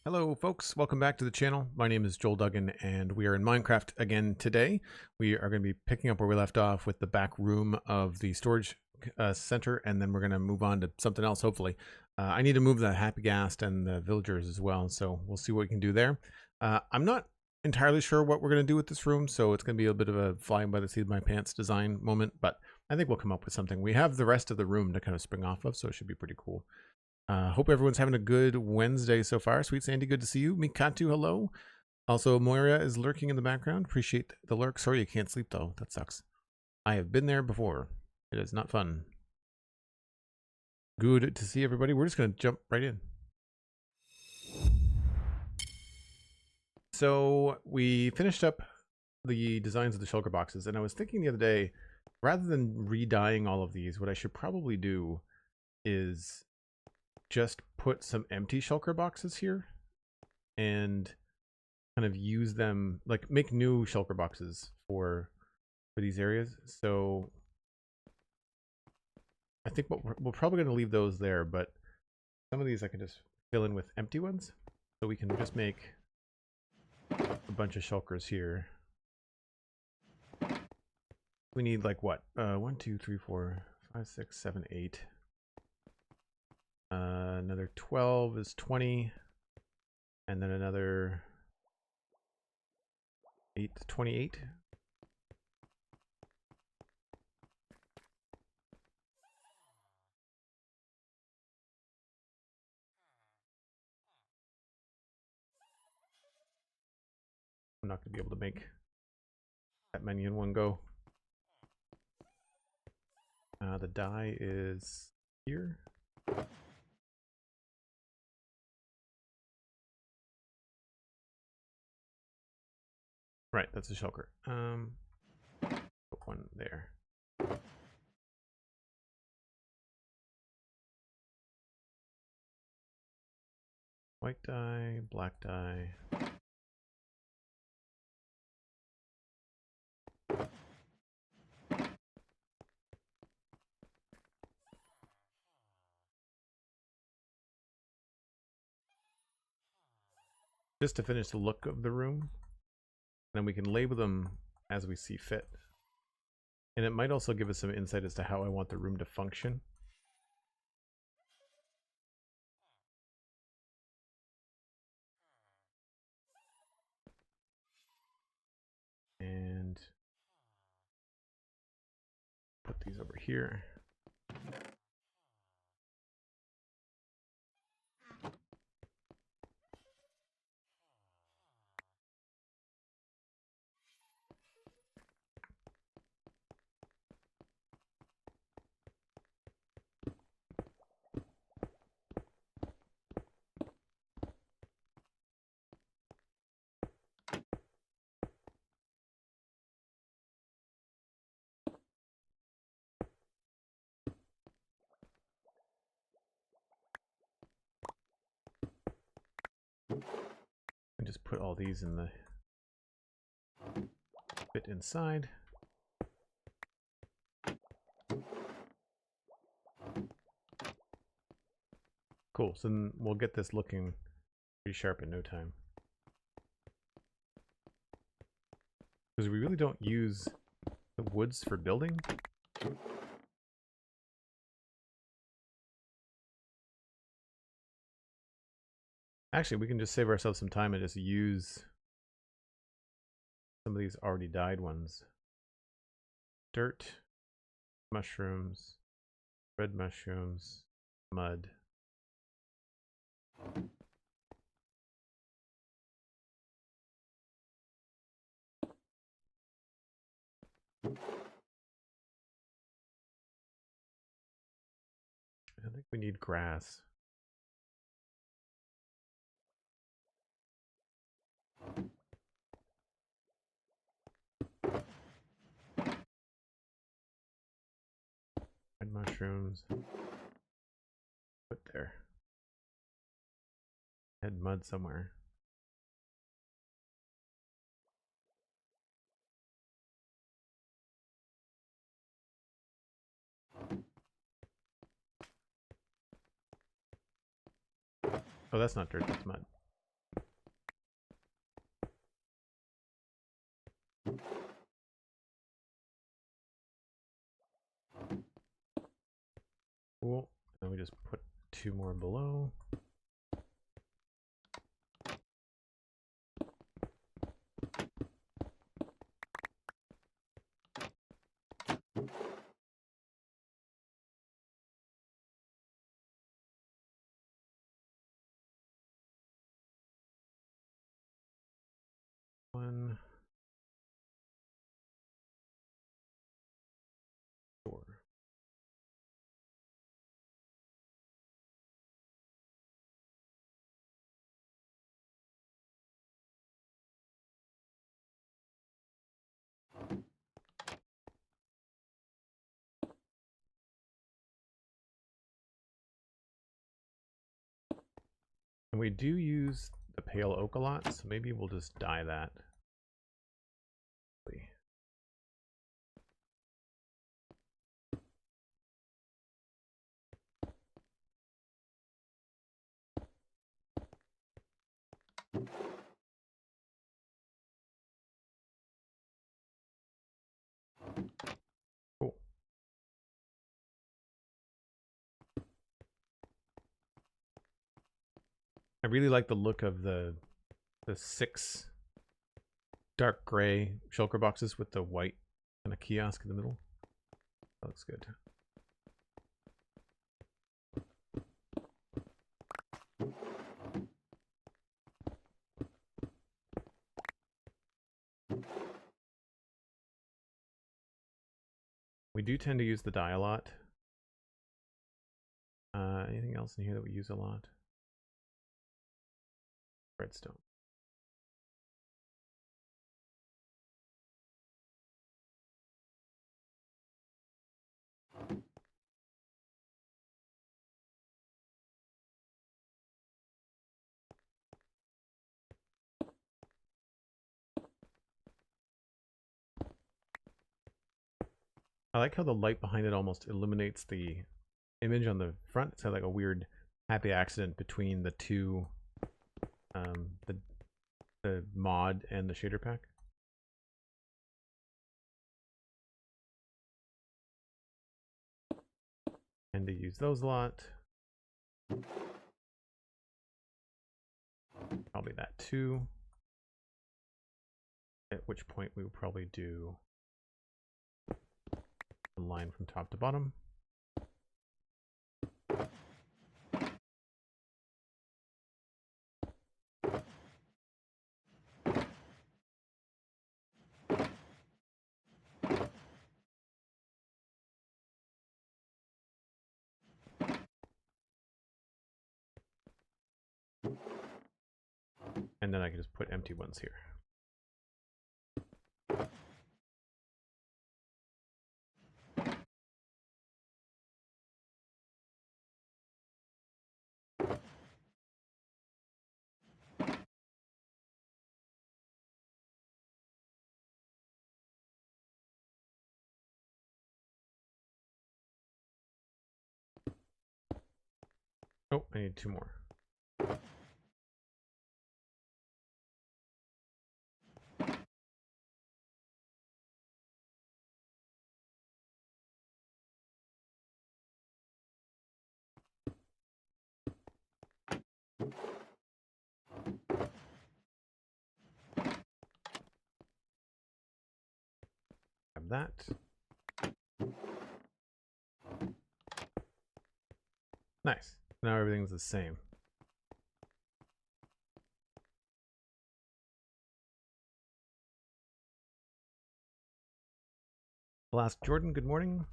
Hello folks, welcome back to the channel. My name is Joel Duggan and we are in Minecraft again today. We are going to be picking up where we left off with the back room of the storage center, and then we're going to move on to something else hopefully. I need to move the Happy Ghast and the villagers as well, so we'll see what we can do there. I'm not entirely sure what we're going to do with this room, so it's going to be a bit of a flying by the seat of my pants design moment, but I think we'll come up with something. We have the rest of the room to kind of spring off of, so it should be pretty cool. Hope everyone's having a good Wednesday so far. SweetSandi, good to see you. Mikatu, hello. Also, Moira is lurking in the background. Appreciate the lurk. Sorry you can't sleep, though. That sucks. I have been there before. It is not fun. Good to see everybody. We're just going to jump right in. So, we finished up the designs of the shulker boxes, and I was thinking the other day, rather than re-dyeing all of these, what I should probably do is just put some empty shulker boxes here and kind of use them, like make new shulker boxes for these areas. So I think we're probably going to leave those there, but some of these I can just fill in with empty ones, so we can just make a bunch of shulkers here. We need like what, 1 2 3 4 5 6 7 8. Another 12 is 20, and then another 8 to 28. I'm not going to be able to make that many in one go. The dye is here. Right, that's a shulker. Put one there. White dye, black dye. Just to finish the look of the room. Then we can label them as we see fit. And it might also give us some insight as to how I want the room to function. And put these over here. And just put all these in the bit inside. Cool, so then we'll get this looking pretty sharp in no time. Because we really don't use the woods for building. Actually, we can just save ourselves some time and just use some of these already dyed ones. Dirt, mushrooms, red mushrooms, mud. I think we need grass. Red mushrooms. Put there. Had mud somewhere. Oh, that's not dirt, that's mud. 2 more below. One. Four. And we do use the pale oak a lot, so maybe we'll just dye that. Cool. I really like the look of the 6 dark gray shulker boxes with the white kind of kiosk in the middle. That looks good. We do tend to use the dye a lot. Anything else in here that we use a lot? Redstone. I like how the light behind it almost illuminates the image on the front. It's like a weird happy accident between the two, the mod and the shader pack. And to use those a lot. Probably that too. At which point we would probably do a line from top to bottom. And then I can just put empty ones here. Oh, I need 2 more. Grab that. Nice. Now everything's the same. Last Jordan, good morning.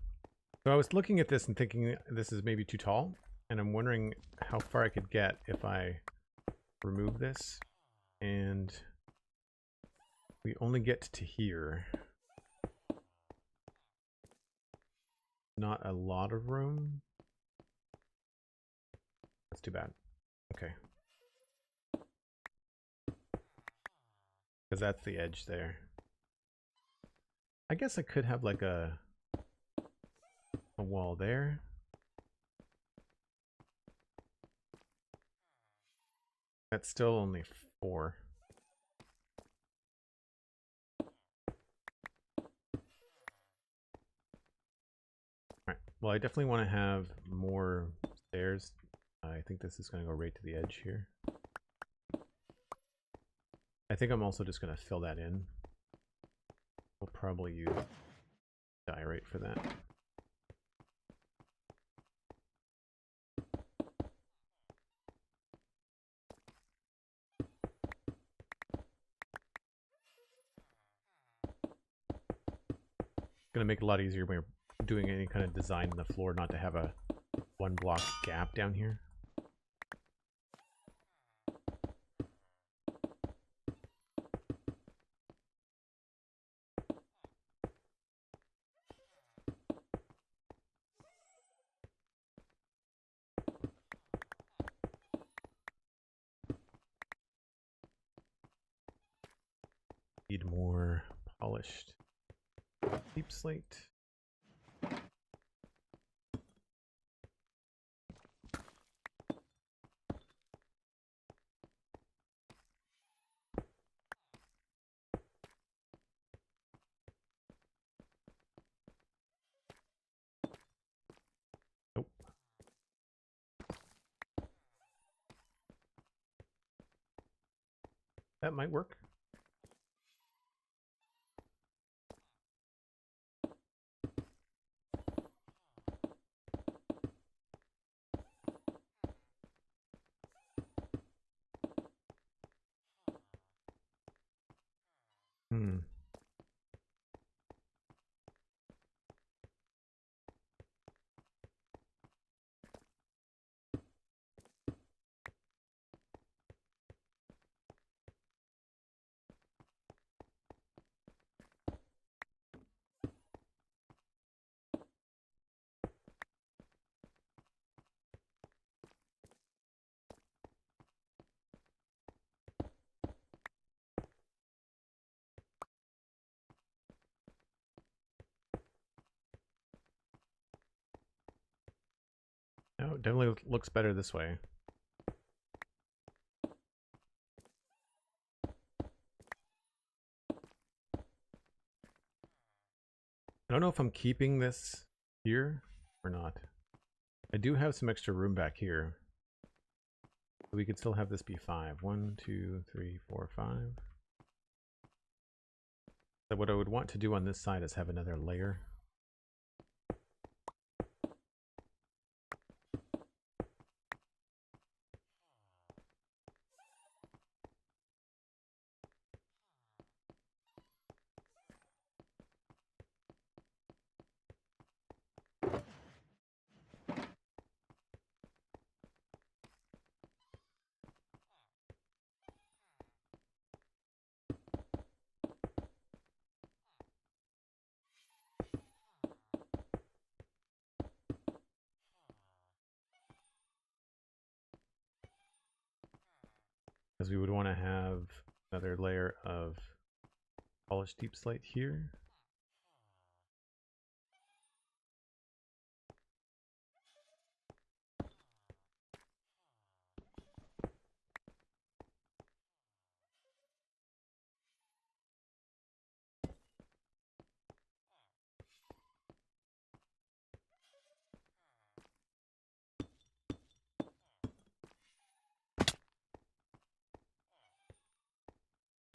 So I was looking at this and thinking this is maybe too tall, and I'm wondering how far I could get if I remove this, and we only get to here. Not a lot of room. That's too bad. Okay. Because that's the edge there. I guess I could have like a wall there. That's still only 4. Alright, well I definitely want to have more stairs think this is going to go right to the edge here. I think I'm also just going to fill that in. We'll probably use diorite for that. Going to make it a lot easier when you're doing any kind of design in the floor not to have a one block gap down here. Need more polished deep slate. Nope. That might work. No, it definitely looks better this way. I don't know if I'm keeping this here or not. I do have some extra room back here. We could still have this be 5. 1, 2, 3, 4, 5. So what I would want to do on this side is have another layer. Because we would want to have another layer of polished deep slate here.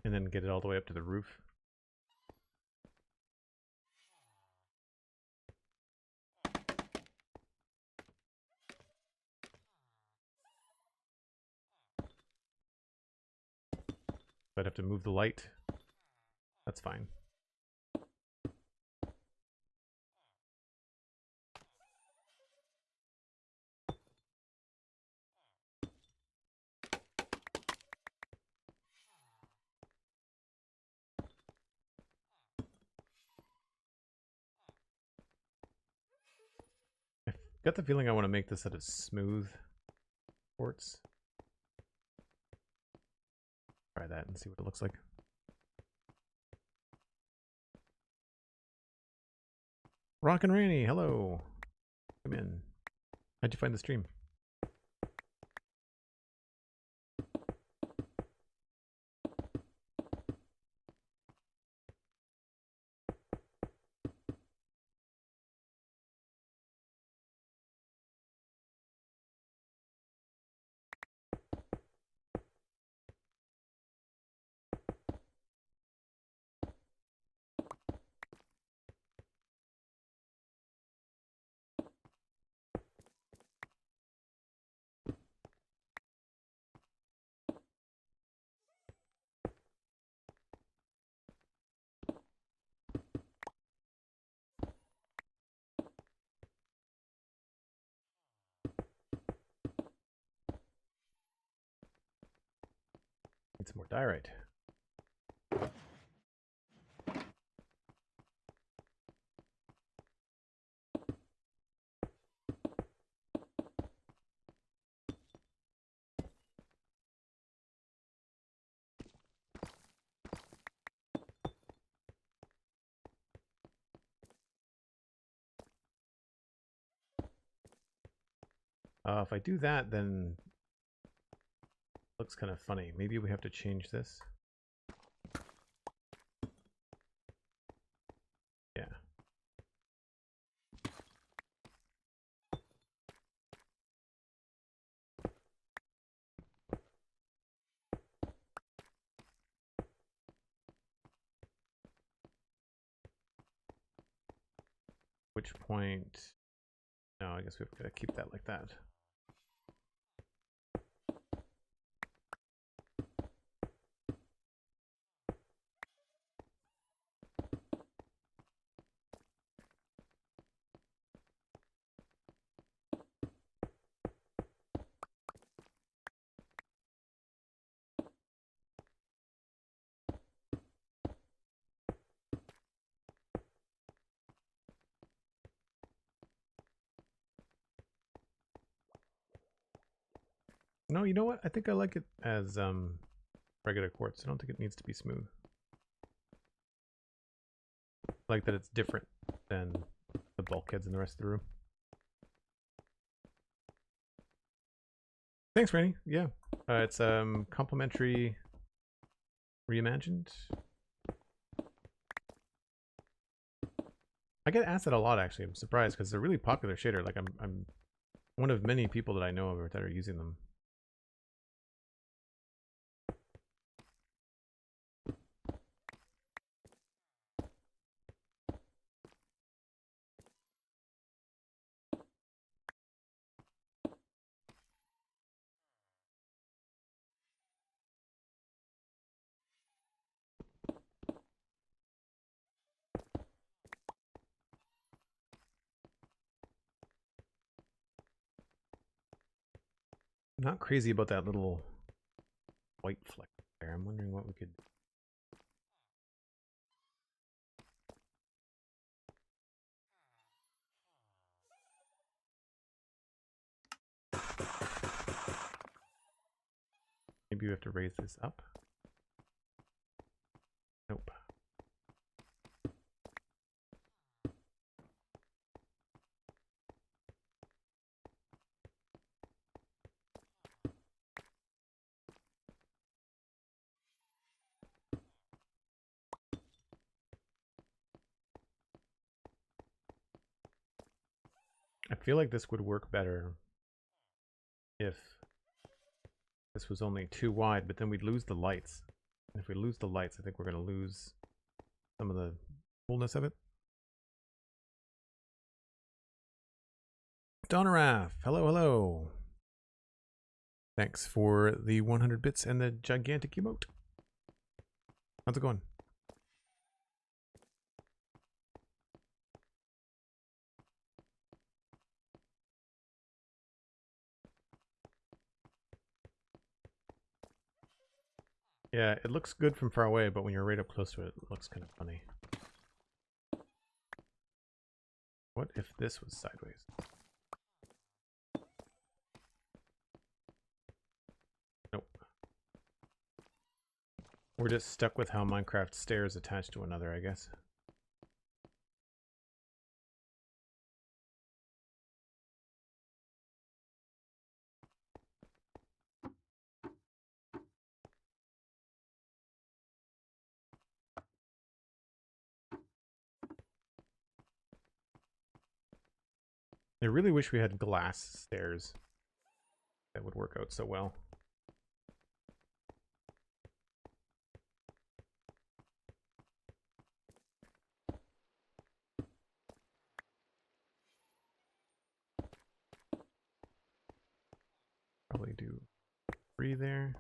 And then get it all the way up to the roof. I'd have to move the light. That's fine. I've got the feeling I want to make this out of smooth quartz. Try that and see what it looks like. Rock and Rainy, hello. Come in. How'd you find the stream? Need some more diorite. If I do that, then it looks kind of funny. Maybe we have to change this. Yeah. Which point? No, I guess we've got to keep that like that. No, you know what? I think I like it as regular quartz. I don't think it needs to be smooth. I like that it's different than the bulkheads in the rest of the room. Thanks, Rainy. Yeah. It's complimentary reimagined. I get asked that a lot, actually. I'm surprised because they're really popular shader. Like I'm one of many people that I know of that are using them. I'm not crazy about that little white fleck there. I'm wondering what we could. Maybe we have to raise this up. Nope. I feel like this would work better if this was only too wide, but then we'd lose the lights. And if we lose the lights, I think we're going to lose some of the coolness of it. Donaraf, hello, hello. Thanks for the 100 bits and the gigantic emote. How's it going? Yeah, it looks good from far away, but when you're right up close to it, it looks kind of funny. What if this was sideways? Nope. We're just stuck with how Minecraft stairs attach to another, I guess. I really wish we had glass stairs. That would work out so well. Probably do 3 there.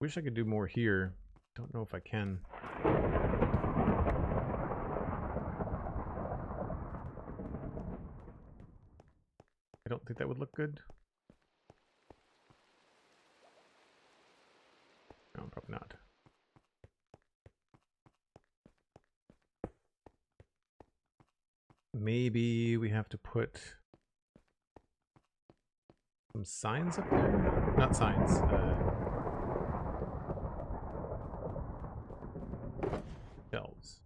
Wish I could do more here. Don't know if I can. I don't think that would look good. No, probably not. Maybe we have to put some signs up there? Not signs. Shelves.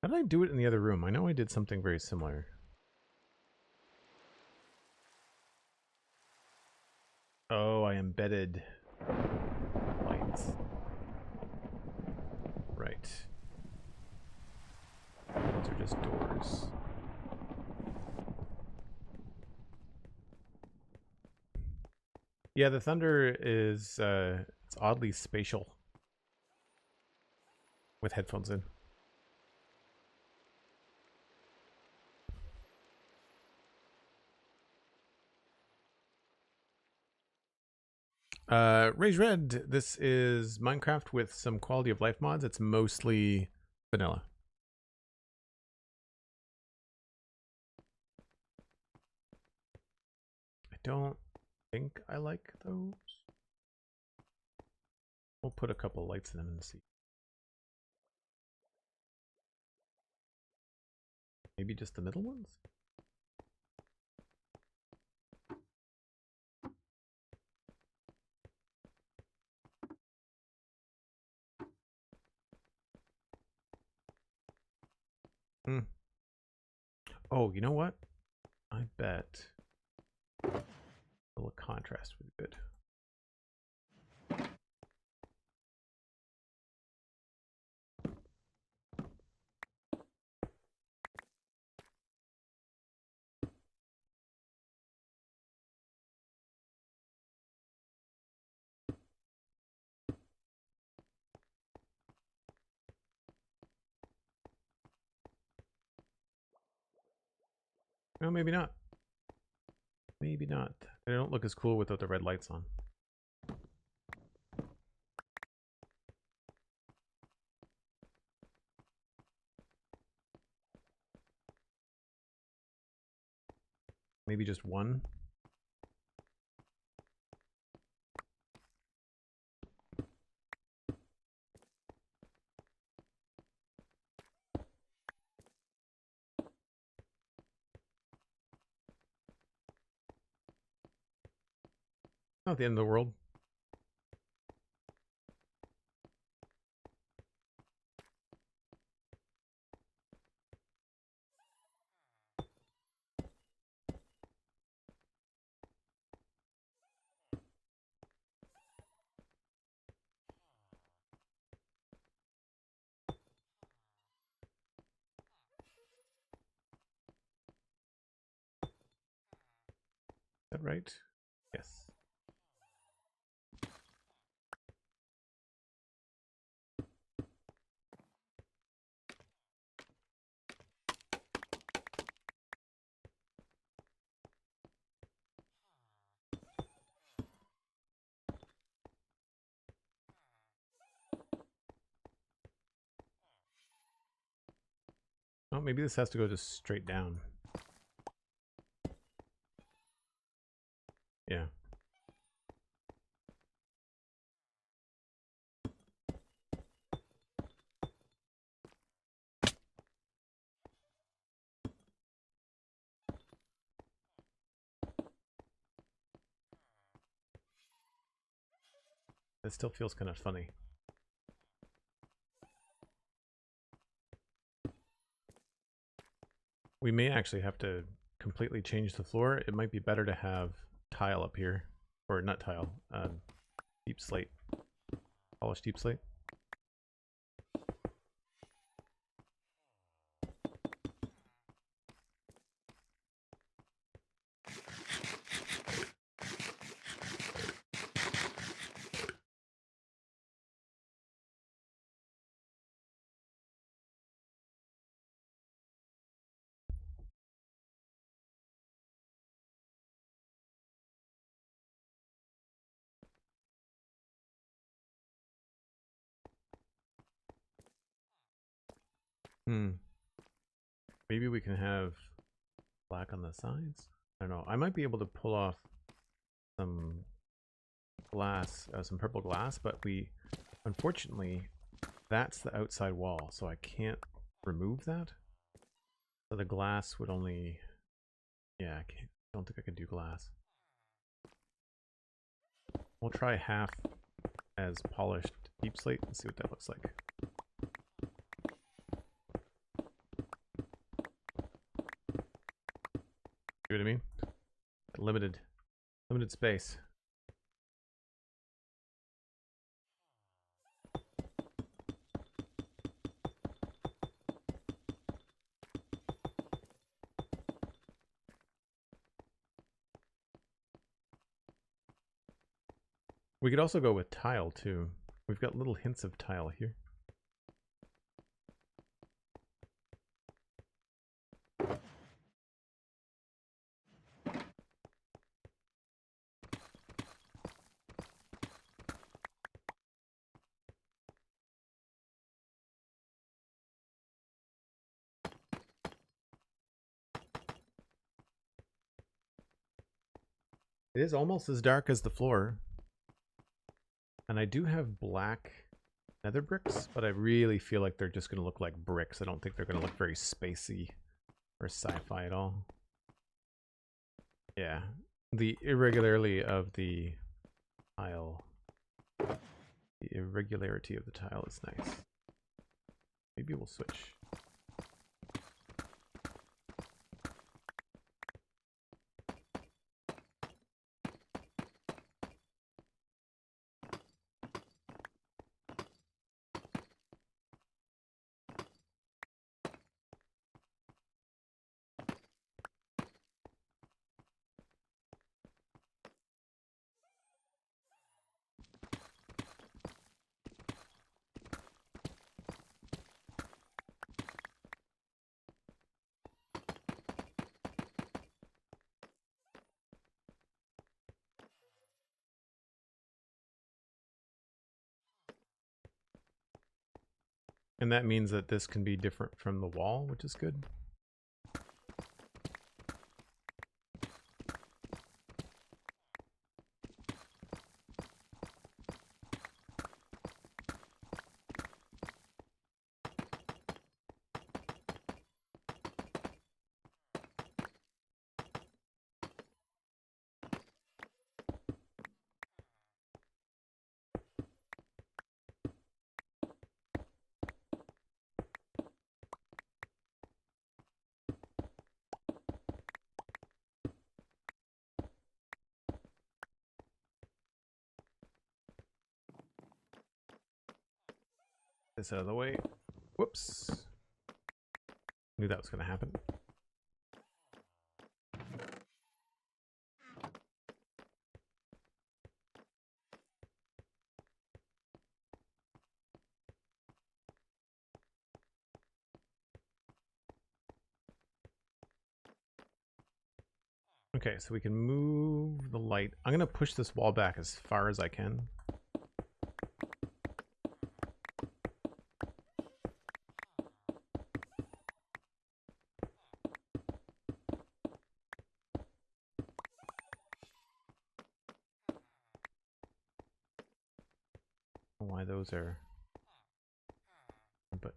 How did I do it in the other room? I know I did something very similar. Oh, I embedded lights. Right. Those are just doors. Yeah, the thunder is it's oddly spatial with headphones in. Raise Red, this is Minecraft with some quality of life mods. It's mostly vanilla. I don't think I like those. We'll put a couple lights in them and see. Maybe just the middle ones? Oh, you know what? I bet a little contrast would be good. No, maybe not. Maybe not. They don't look as cool without the red lights on. Maybe just one. Not the end of the world. Is that right? Yes. Oh, maybe this has to go just straight down. Yeah. It still feels kind of funny. We may actually have to completely change the floor. It might be better to have tile up here. Or not tile, deep slate. Polished deep slate. Maybe we can have black on the sides? I don't know. I might be able to pull off some glass, some purple glass, but unfortunately, that's the outside wall, so I can't remove that. So the glass would only, yeah, I don't think I can do glass. We'll try half as polished deep slate and see what that looks like. See what I mean? Limited space. We could also go with tile too. We've got little hints of tile here. It is almost as dark as the floor. And I do have black nether bricks, but I really feel like they're just going to look like bricks. I don't think they're going to look very spacey or sci-fi at all. Yeah, the irregularity of the tile. The irregularity of the tile is nice. Maybe we'll switch. And that means that this can be different from the wall, which is good. This out of the way. Whoops. Knew that was going to happen. Okay, so we can move the light. I'm going to push this wall back as far as I can. Why those are, but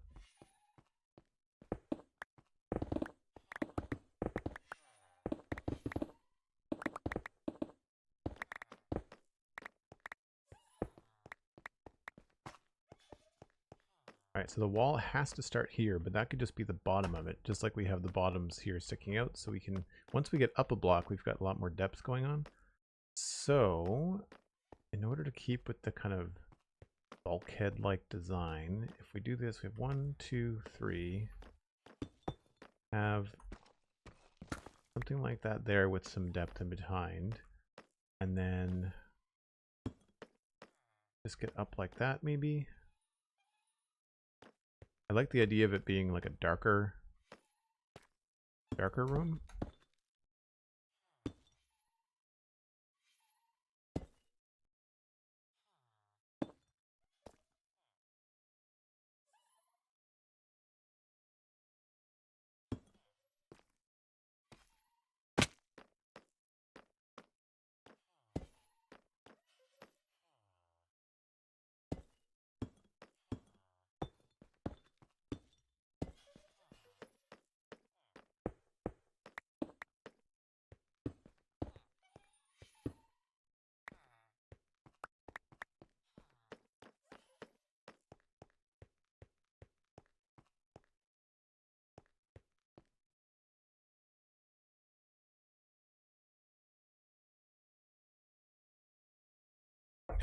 all right, so the wall has to start here, but that could just be the bottom of it, just like we have the bottoms here sticking out. So we can, once we get up a block, we've got a lot more depth going on. So in order to keep with the kind of bulkhead-like design, if we do this, we have 1, 2, 3, have something like that there with some depth in behind, and then just get up like that maybe. I like the idea of it being like a darker room.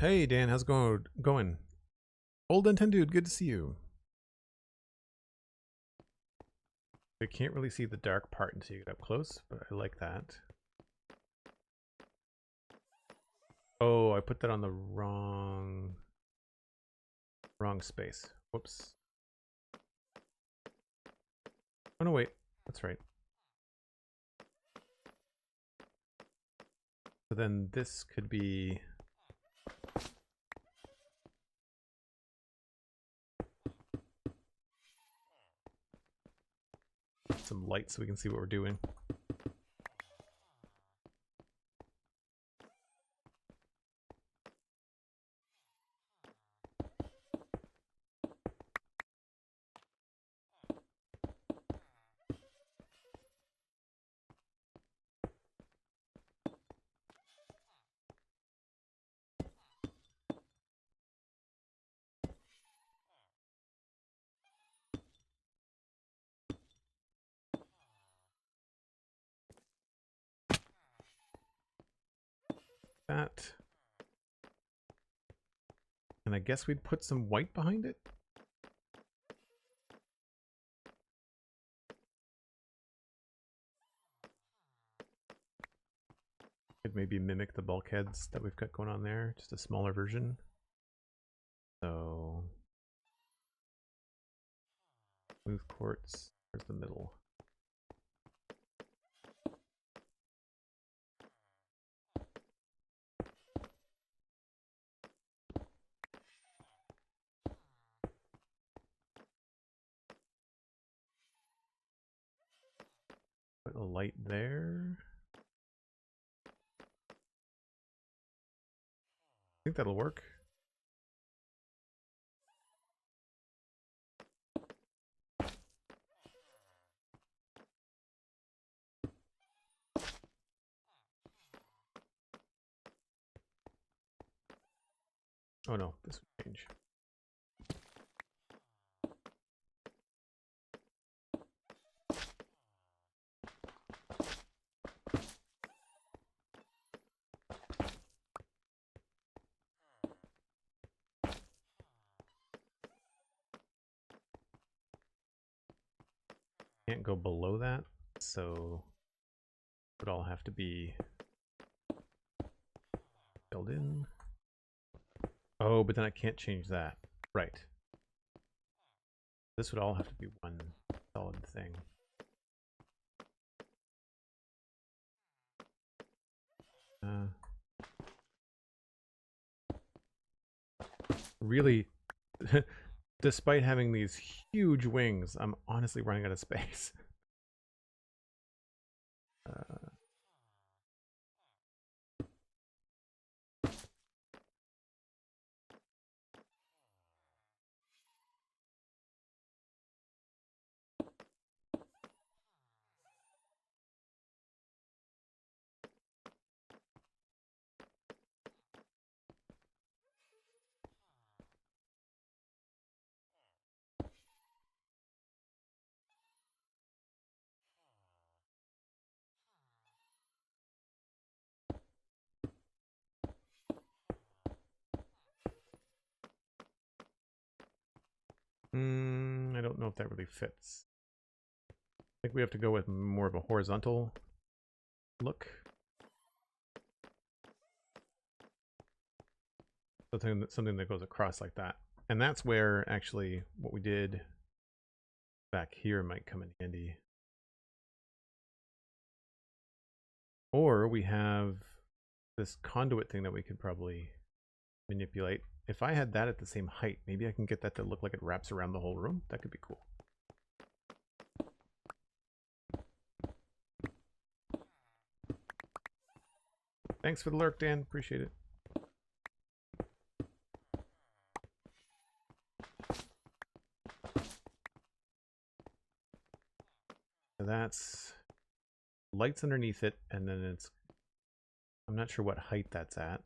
Hey Dan, how's it going? Old Nintendo dude, good to see you. I can't really see the dark part until you get up close, but I like that. Oh, I put that on the wrong space. Whoops. Oh no, wait. That's right. So then this could be some light so we can see what we're doing. That. And I guess we'd put some white behind it. Could maybe mimic the bulkheads that we've got going on there, just a smaller version. So smooth quartz, where's the middle? Put a light there. I think that'll work. Oh no, this would change. Can't go below that, so it would all have to be filled in. Oh, but then I can't change that. Right. This would all have to be one solid thing. Really, despite having these huge wings, I'm honestly running out of space. I don't know if that really fits. I think we have to go with more of a horizontal look. Something that goes across like that. And that's where actually what we did back here might come in handy. Or we have this conduit thing that we could probably manipulate. If I had that at the same height, maybe I can get that to look like it wraps around the whole room. That could be cool. Thanks for the lurk, Dan. Appreciate it. So that's lights underneath it, and then it's, I'm not sure what height that's at.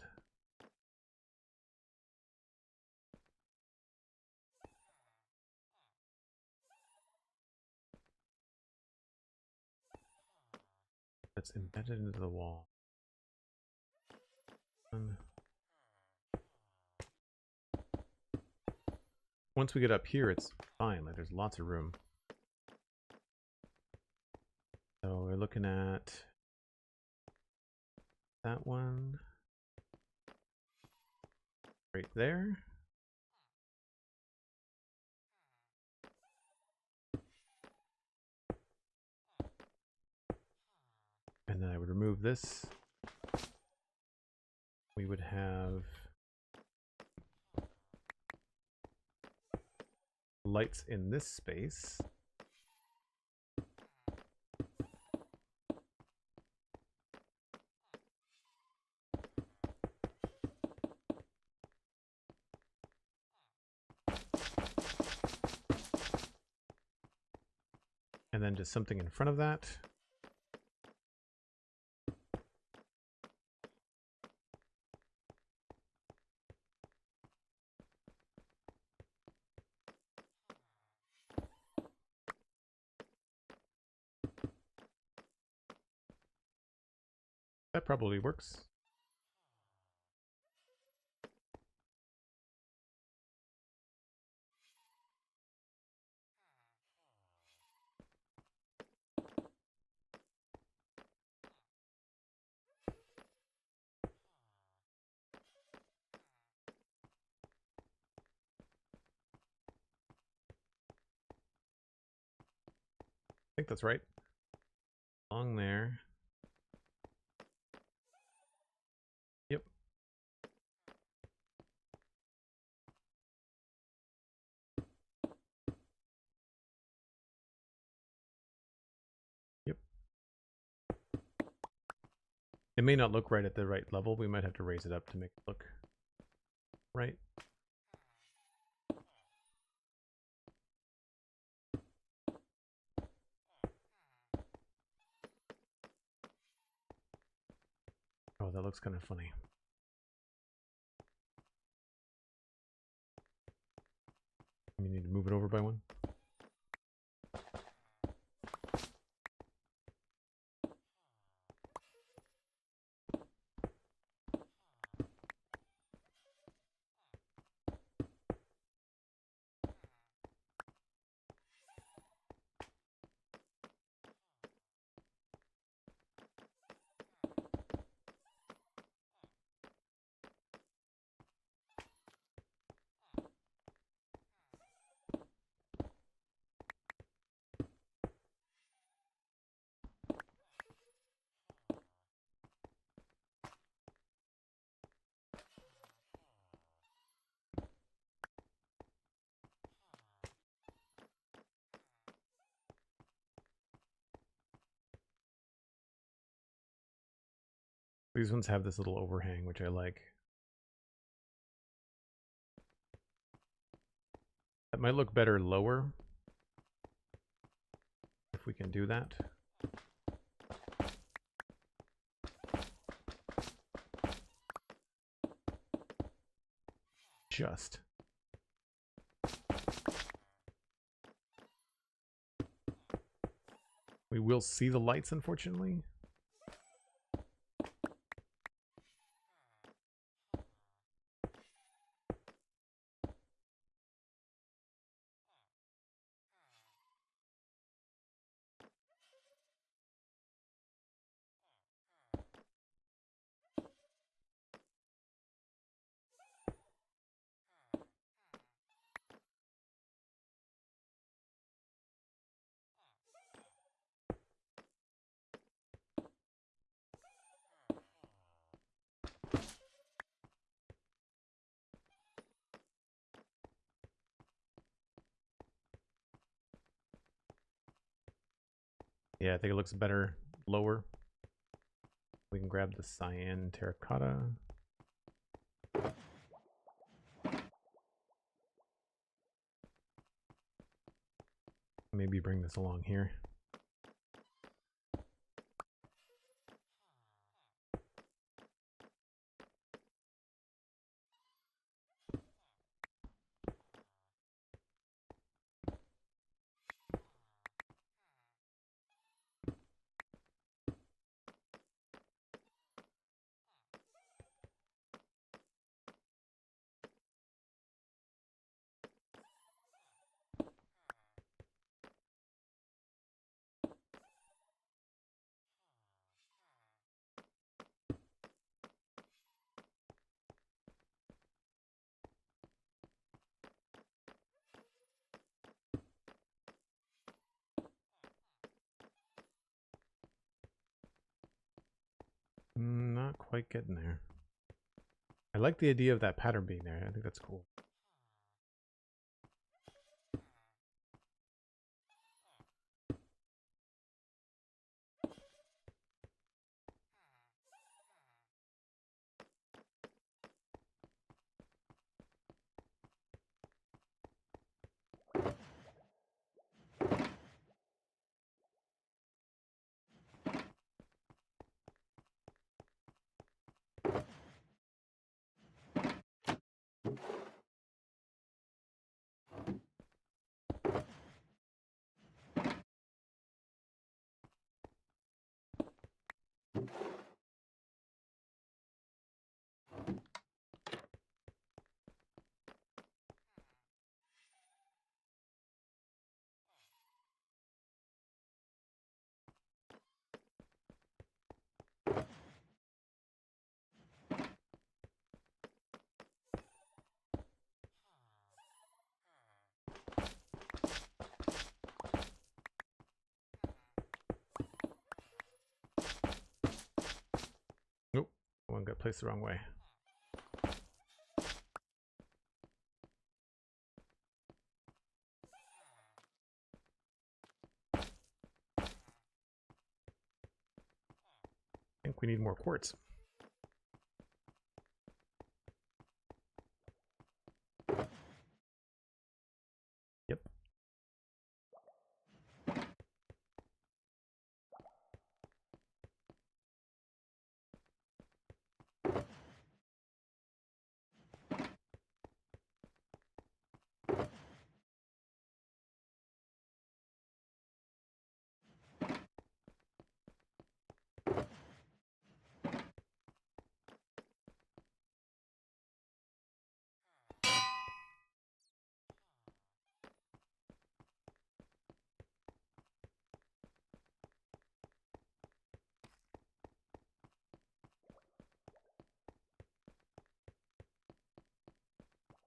That's embedded into the wall. once we get up here, it's fine. Like there's lots of room. So we're looking at that one right there. And then I would remove this. We would have lights in this space. And then just something in front of that. That probably works. I think that's right. Along there. Yep. Yep. It may not look right at the right level. We might have to raise it up to make it look right. Oh, that looks kind of funny. You need to move it over by one. These ones have this little overhang, which I like. That might look better lower, if we can do that. Just. We will see the lights, unfortunately. Yeah, I think it looks better lower. We can grab the cyan terracotta. Maybe bring this along here. quite getting there. I like the idea of that pattern being there. I think that's cool. Nope, one got placed the wrong way. I think we need more quartz. Yep.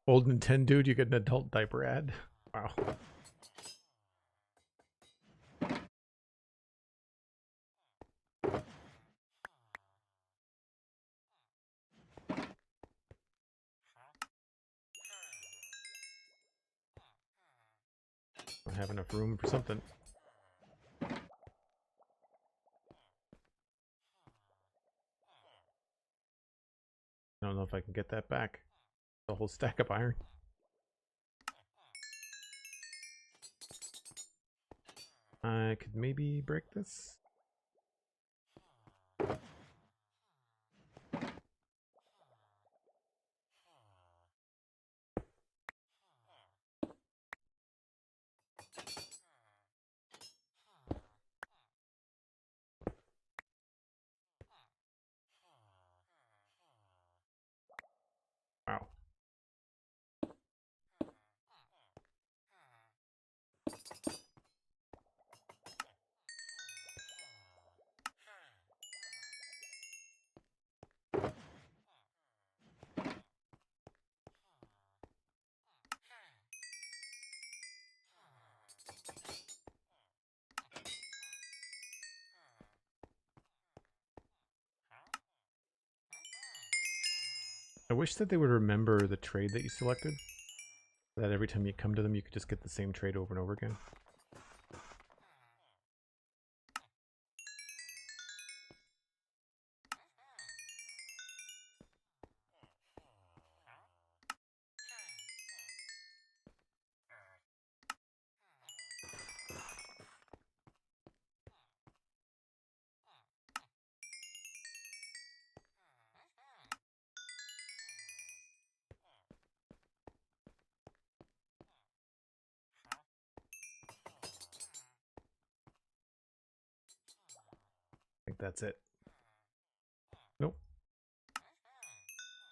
Old Nintendo dude, you get an adult diaper ad. Wow. Don't have enough room for something. I don't know if I can get that back. The whole stack of iron. I could maybe break this. Wow. I wish that they would remember the trade that you selected. That every time you come to them, you could just get the same trade over and over again. I think that's it. Nope.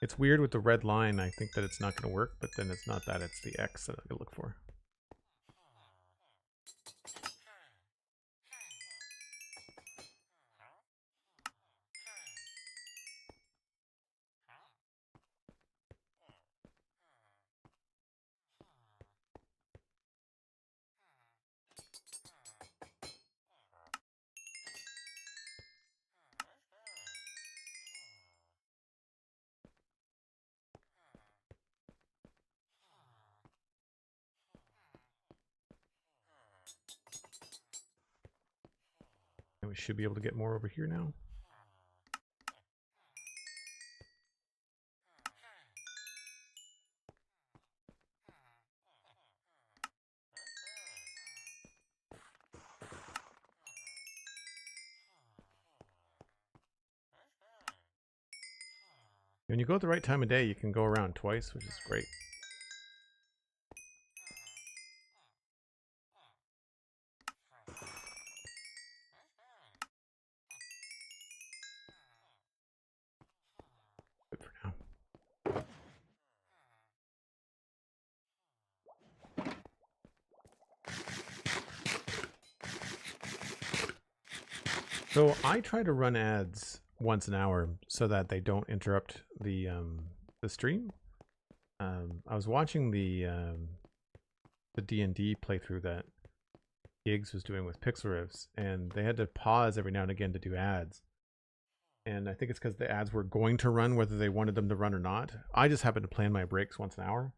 It's weird with the red line. I think that it's not going to work, but then it's not that. It's the X that I look for. And we should be able to get more over here now. When you go at the right time of day, you can go around twice, which is great. Good for now. So I try to run ads once an hour so that they don't interrupt the stream. I was watching the D&D playthrough that Gigs was doing with Pixel Riffs, and they had to pause every now and again to do ads. And I think it's because the ads were going to run whether they wanted them to run or not. I just happen to plan my breaks once an hour.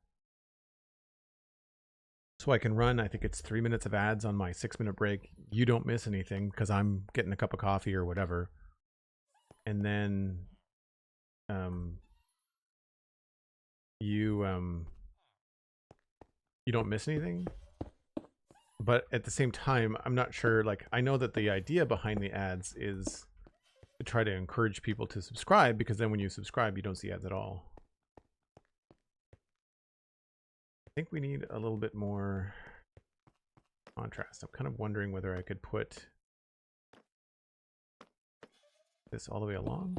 So I can run, I think it's 3 minutes of ads on my 6-minute break. You don't miss anything because I'm getting a cup of coffee or whatever. And then you don't miss anything. But at the same time, I'm not sure, like, I know that the idea behind the ads is to try to encourage people to subscribe, because then when you subscribe, you don't see ads at all. I think we need a little bit more contrast. I'm kind of wondering whether I could put this all the way along.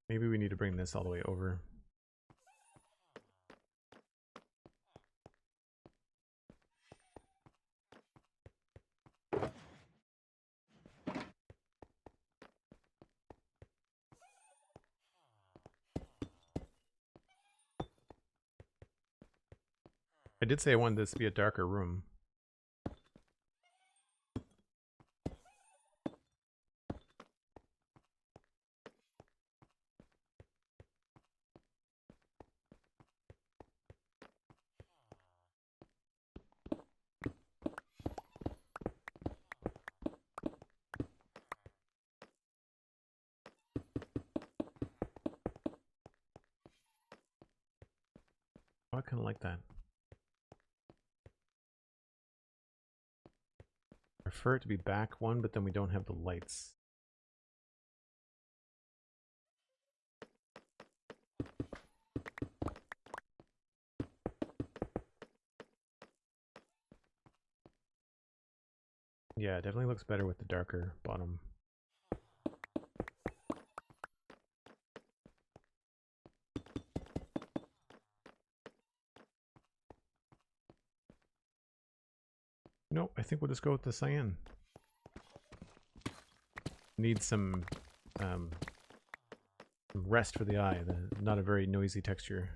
Maybe we need to bring this all the way over. I did say I wanted this to be a darker room. Oh, I kind of like that. I prefer it to be back one, but then we don't have the lights. Yeah, it definitely looks better with the darker bottom. No, I think we'll just go with the cyan. Need some rest for the eye. Not a very noisy texture.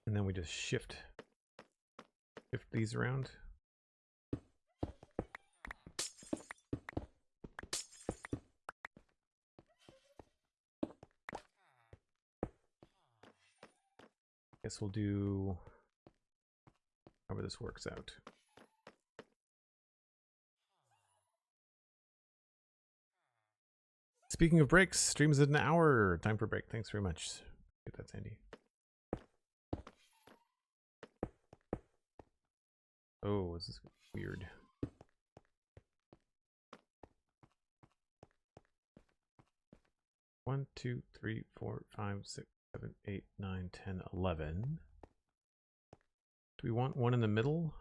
And then we just shift these around. Guess we'll do however this works out. Speaking of breaks, streams at an hour. Time for break. Thanks very much. Get that, Sandy. Oh, this is weird. 1, 2, 3, 4, 5, 6, 7, 8, 9, 10, 11. Do we want one in the middle?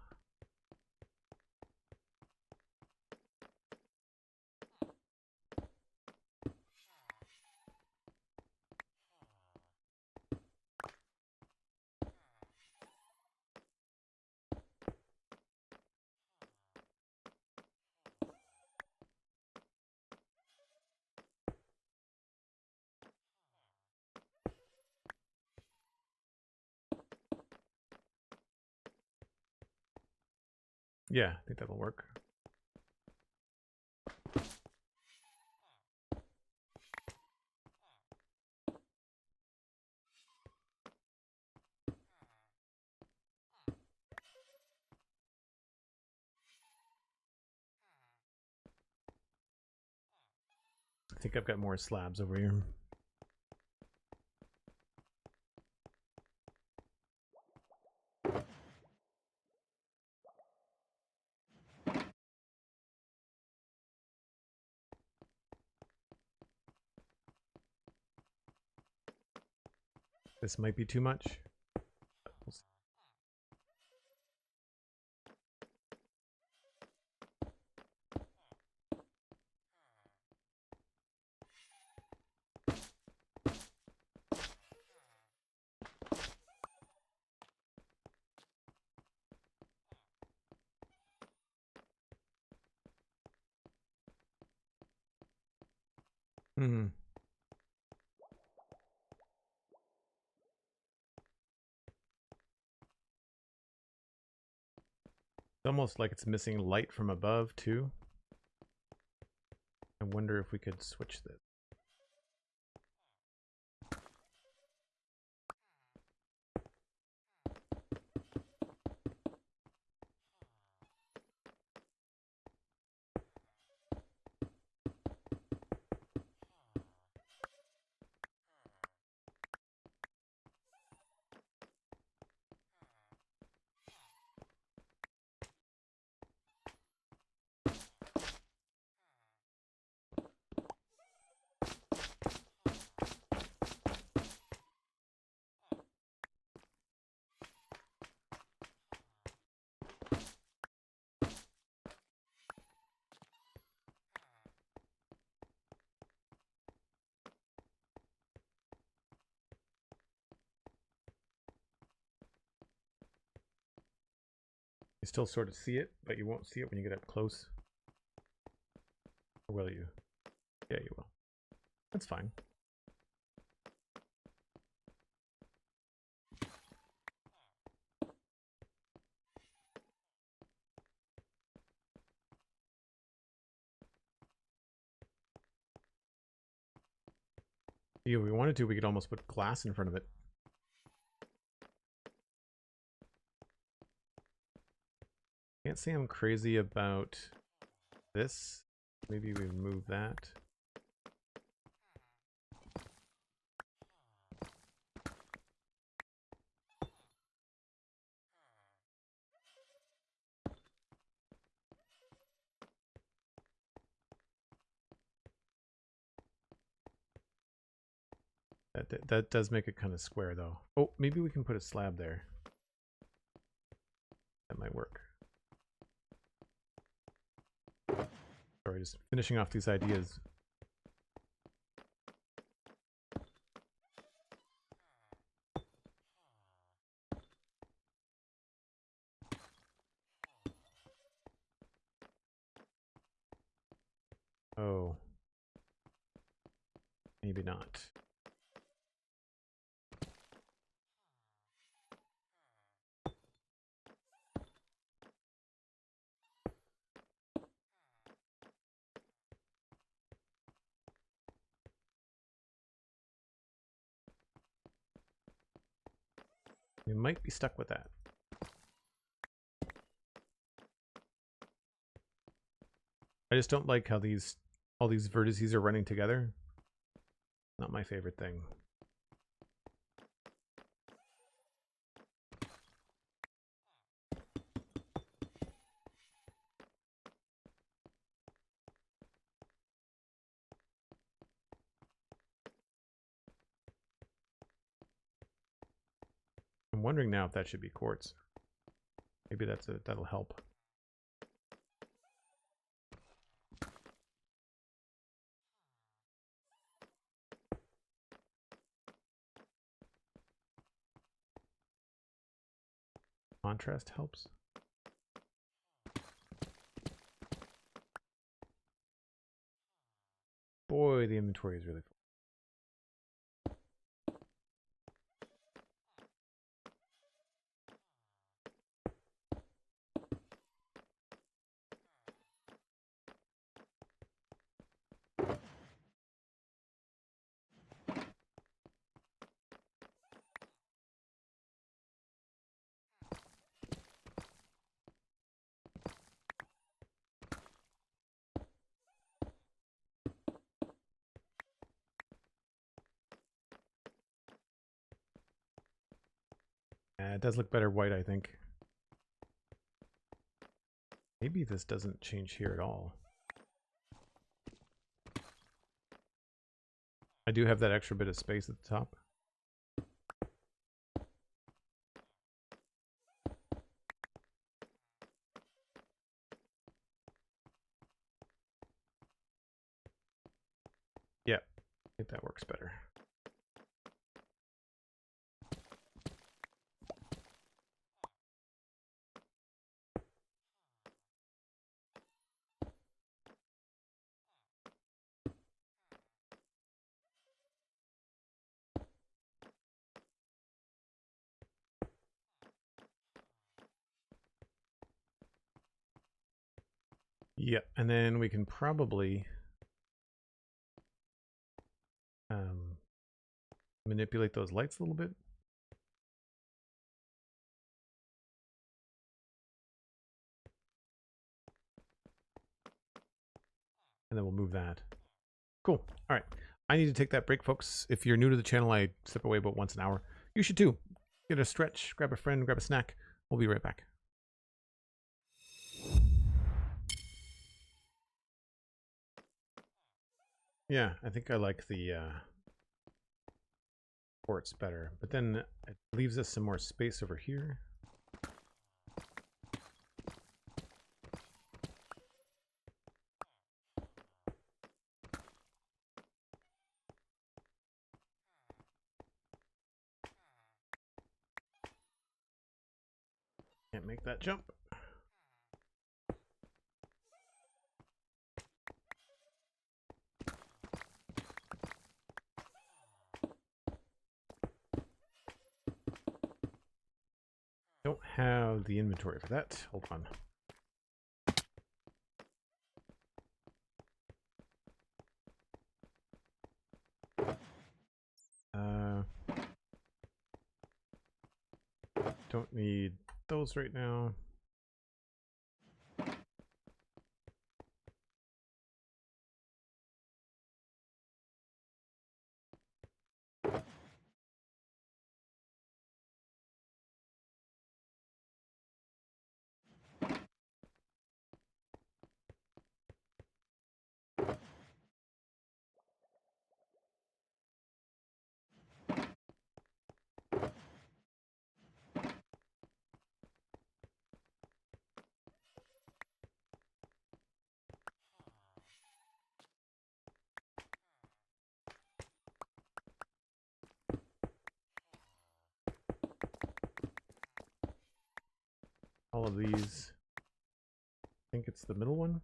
Yeah, I think that'll work. I think I've got more slabs over here. This might be too much. We'll see. Hmm. It's almost like it's missing light from above too. I wonder if we could switch this. You still sort of see it, but you won't see it when you get up close. Or will you? Yeah, you will. That's fine. Yeah, if we wanted to, we could almost put glass in front of it. Can't say I'm crazy about this. Maybe we move that. That does make it kind of square though. Oh, maybe we can put a slab there. That might work. Sorry, just finishing off these ideas. Oh. Maybe not. We might be stuck with that. I just don't like how all these vertices are running together. Not my favorite thing. wondering now if that should be quartz. Maybe that'll help. Contrast helps. Boy, the inventory is really full. It does look better white, I think. Maybe this doesn't change here at all. I do have that extra bit of space at the top. Yeah, I think that works better. Yep, and then we can probably manipulate those lights a little bit. And then we'll move that. Cool. All right. I need to take that break, folks. If you're new to the channel, I step away about once an hour. You should too. Get a stretch, grab a friend, grab a snack. We'll be right back. Yeah, I think I like the quartz better, but then it leaves us some more space over here. Can't make that jump. Don't have the inventory for that. Hold on. Don't need those right now. All of these. I think it's the middle one.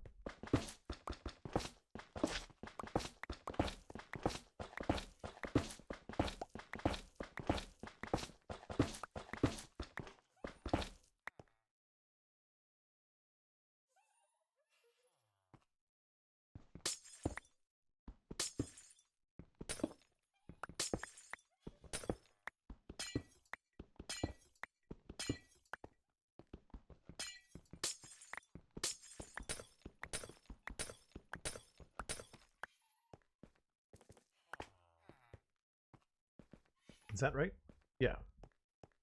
Is that right? Yeah.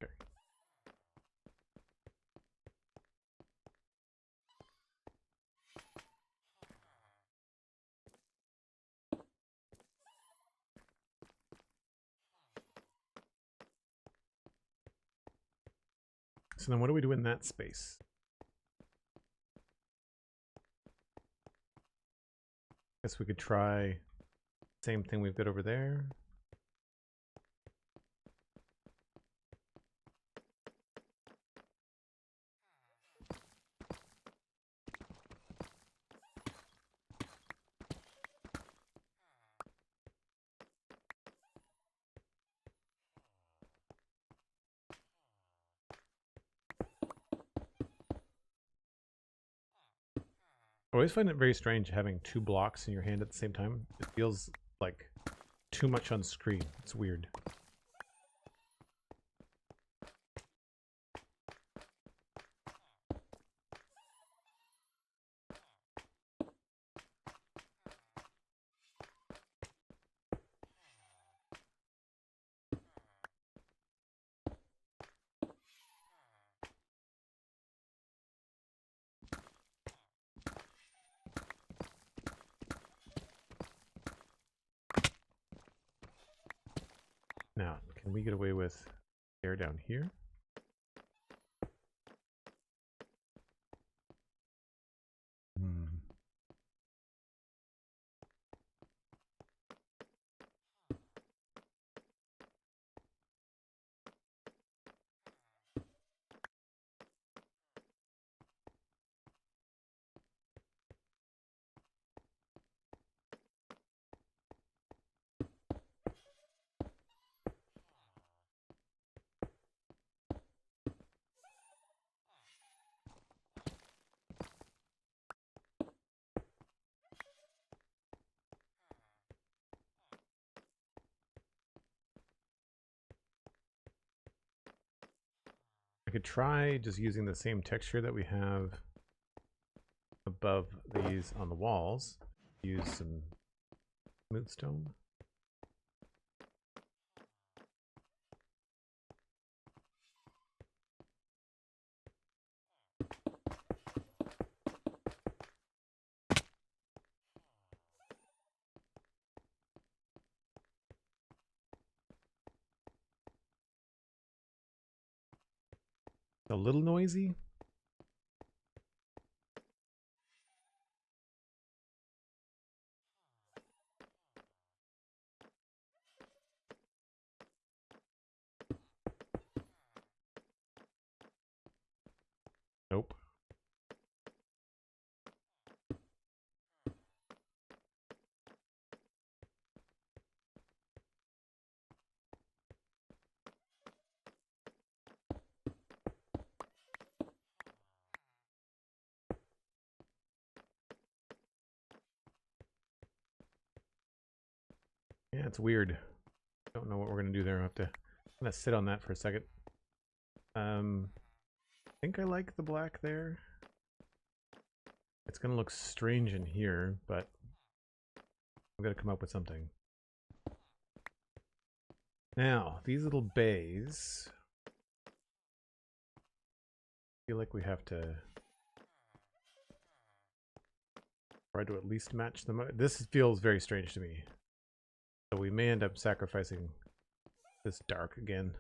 Okay. so then what do we do in that space? Guess we could try same thing we've got over there. I always find it very strange having 2 blocks in your hand at the same time. It feels like too much on screen. It's weird. Now, can we get away with air down here? I could try just using the same texture that we have above these on the walls. Use some smooth stone. A little noisy. Nope. Yeah, it's weird. Don't know what we're gonna do there. I'll have to kind of sit on that for a second. I think I like the black there. It's gonna look strange in here, but I'm gonna come up with something. Now, these little bays. I feel like we have to try to at least match them. This feels very strange to me. So we may end up sacrificing this dark again.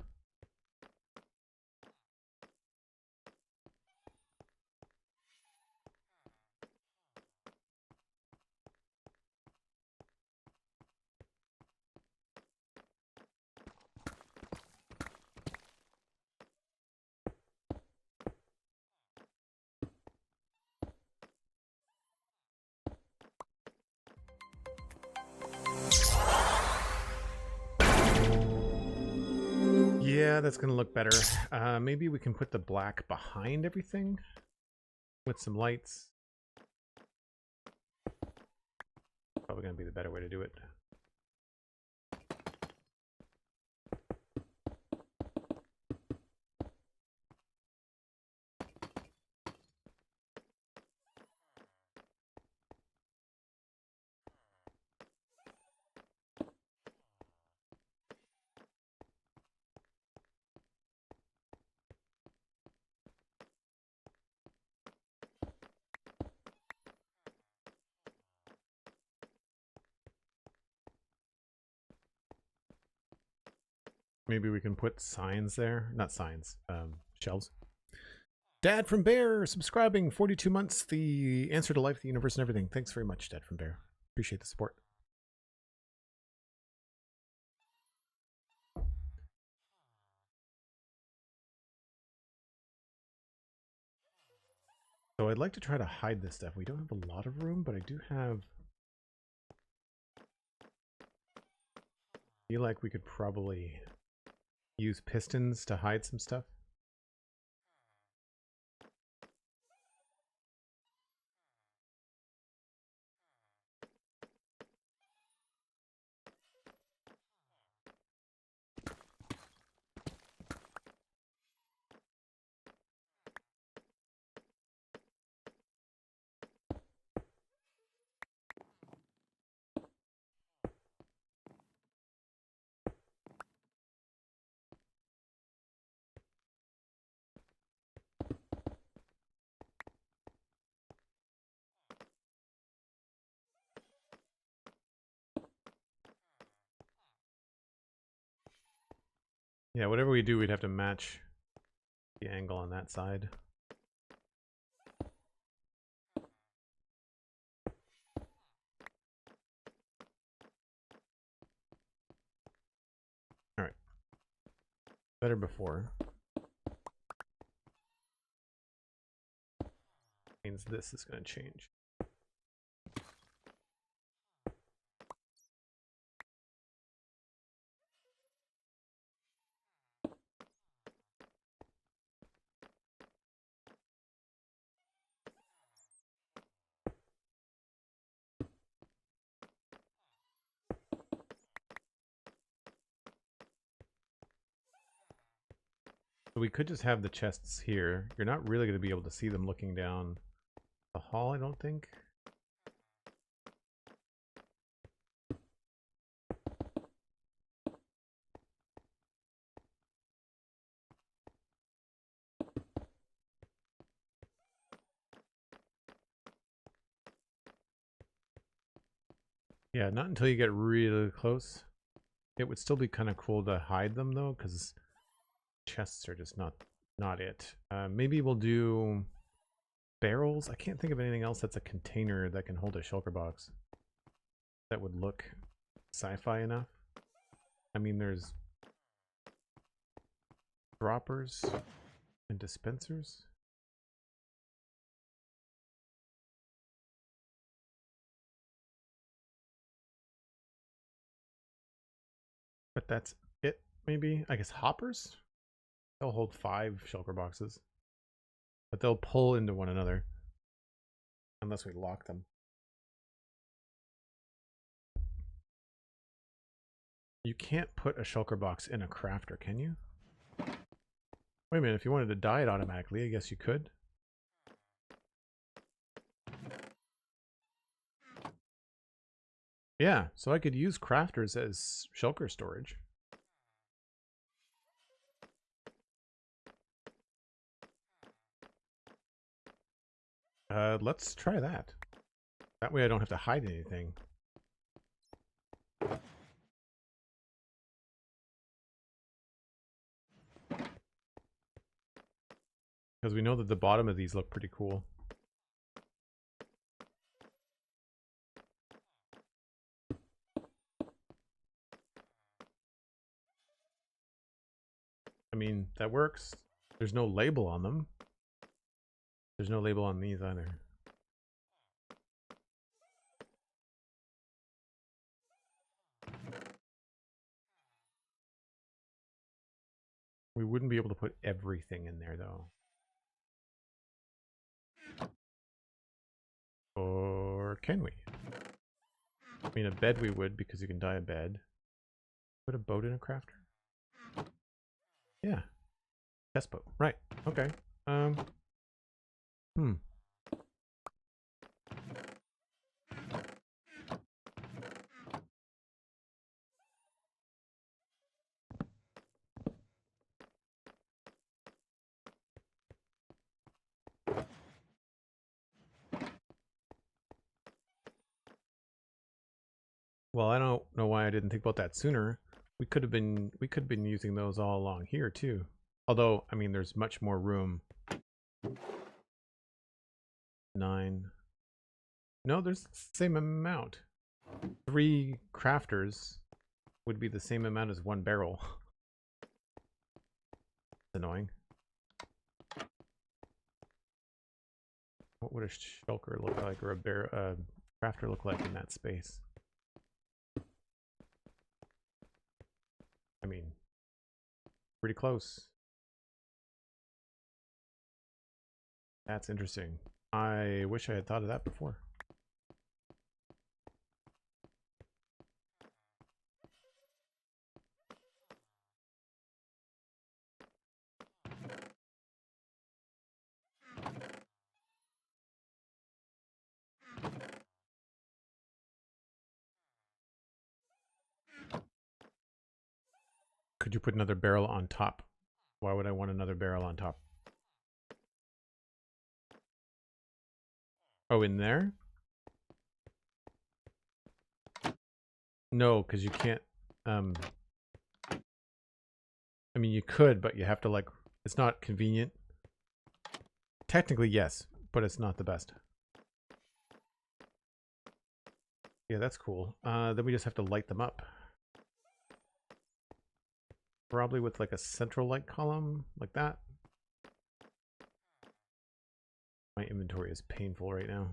Yeah, that's gonna look better. Maybe we can put the black behind everything with some lights. Probably gonna be the better way to do it. Maybe we can put signs there. Not signs, shelves. Dad from Bear subscribing, 42 months, the answer to life, the universe, and everything. Thanks very much, Dad from Bear. Appreciate the support. So I'd like to try to hide this stuff. We don't have a lot of room, but I do have... I feel like we could probably use pistons to hide some stuff. Yeah, whatever we do, we'd have to match the angle on that side. All right. Better before. Means this is going to change. So we could just have the chests here. You're not really going to be able to see them looking down the hall, I don't think. Yeah, not until you get really close. It would still be kind of cool to hide them though, because chests are just not it. Maybe we'll do barrels. I can't think of anything else that's a container that can hold a shulker box that would look sci-fi enough. I mean, there's droppers and dispensers. But that's it, maybe. I guess hoppers? They'll hold 5 shulker boxes. But they'll pull into one another. Unless we lock them. You can't put a shulker box in a crafter, can you? Wait a minute, if you wanted to dye it automatically, I guess you could. Yeah, so I could use crafters as shulker storage. Let's try that. That way I don't have to hide anything. Because we know that the bottom of these look pretty cool. I mean, that works. There's no label on them. There's no label on these either. We wouldn't be able to put everything in there though. Or can we? I mean, a bed we would, because you can dye a bed. Put a boat in a crafter? Yeah. Test boat. Right. Okay. Well, I don't know why I didn't think about that sooner. We could have been using those all along here too. Although, I mean, there's much more room 9. No, there's the same amount. 3 crafters would be the same amount as 1 barrel. It's annoying. What would a shulker look like, or a crafter look like in that space? I mean, pretty close. That's interesting. I wish I had thought of that before. Could you put another barrel on top? Why would I want another barrel on top? Oh, in there? No, because you can't. I mean, you could, but you have to, like, it's not convenient. Technically, yes, but it's not the best. Yeah, that's cool. Then we just have to light them up. Probably with like a central light column, like that. My inventory is painful right now.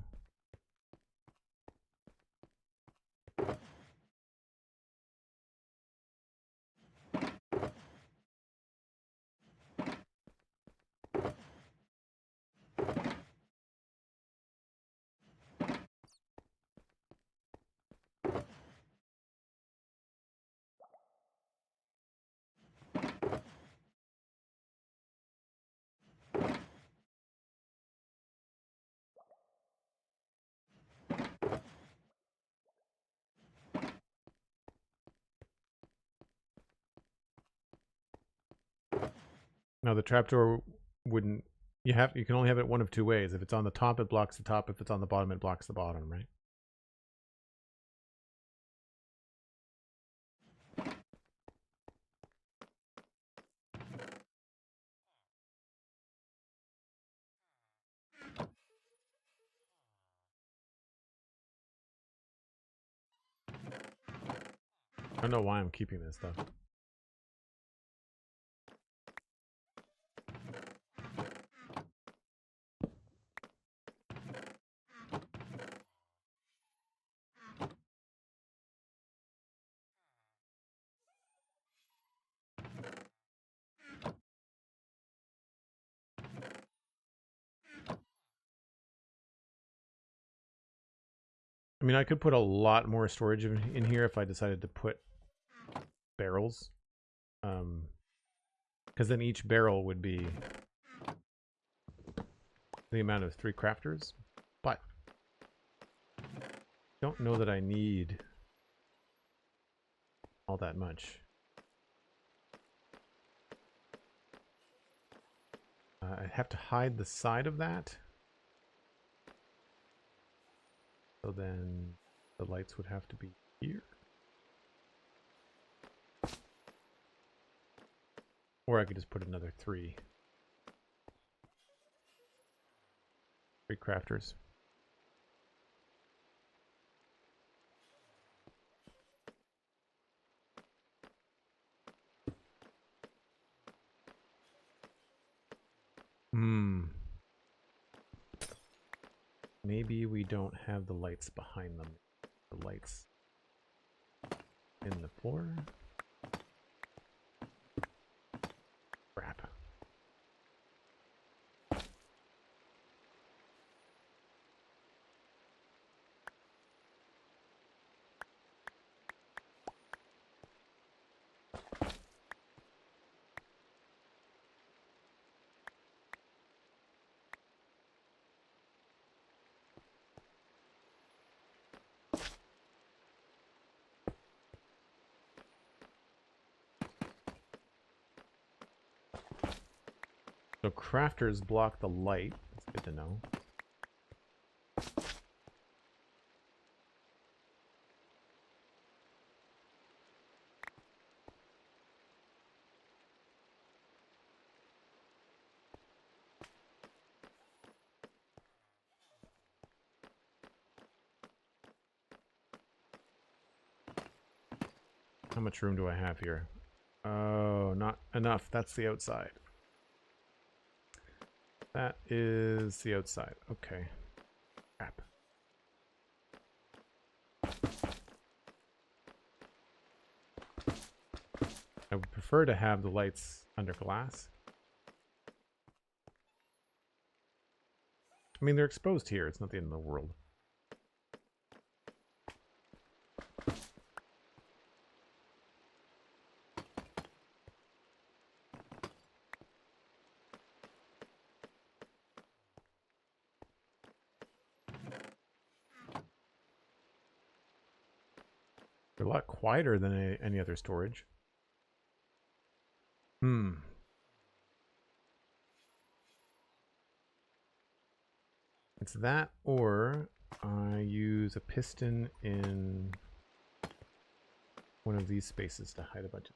Now the trapdoor wouldn't. You can only have it one of 2 ways. If it's on the top, it blocks the top. If it's on the bottom, it blocks the bottom, right? I don't know why I'm keeping this though. I mean, I could put a lot more storage in here if I decided to put barrels. Because then each barrel would be the amount of 3 crafters. But I don't know that I need all that much. I have to hide the side of that. So then the lights would have to be here. Or I could just put another 3. 3 crafters. Maybe we don't have the lights behind them. The lights in the floor. Crap. So crafters block the light. That's good to know. How much room do I have here? Oh, not enough. That's the outside. That is the outside. Okay. Crap. I would prefer to have the lights under glass. I mean, they're exposed here. It's not the end of the world. They're a lot quieter than any other storage. It's that, or I use a piston in one of these spaces to hide a bunch of...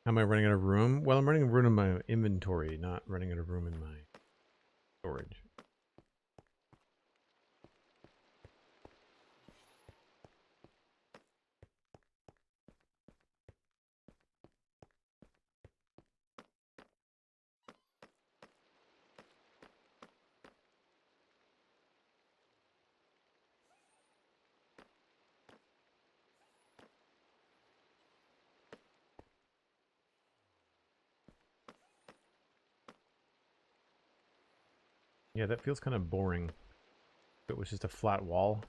Am I running out of room? Well, I'm running out of room in my inventory, not running out of room in my storage. Yeah, that feels kind of boring. If it was just a flat wall.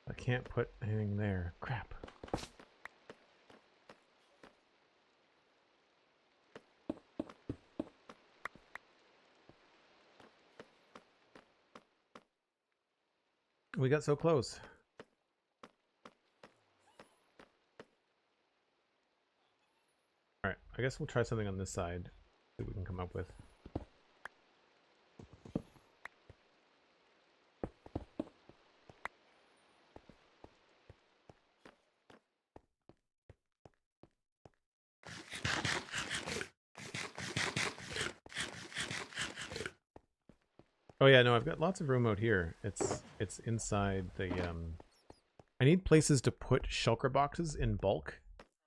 I can't put anything there. Crap. We got so close. Alright, I guess we'll try something on this side. See what we can come up with. Oh yeah, no, I've got lots of room out here. It's inside the I need places to put shulker boxes in bulk,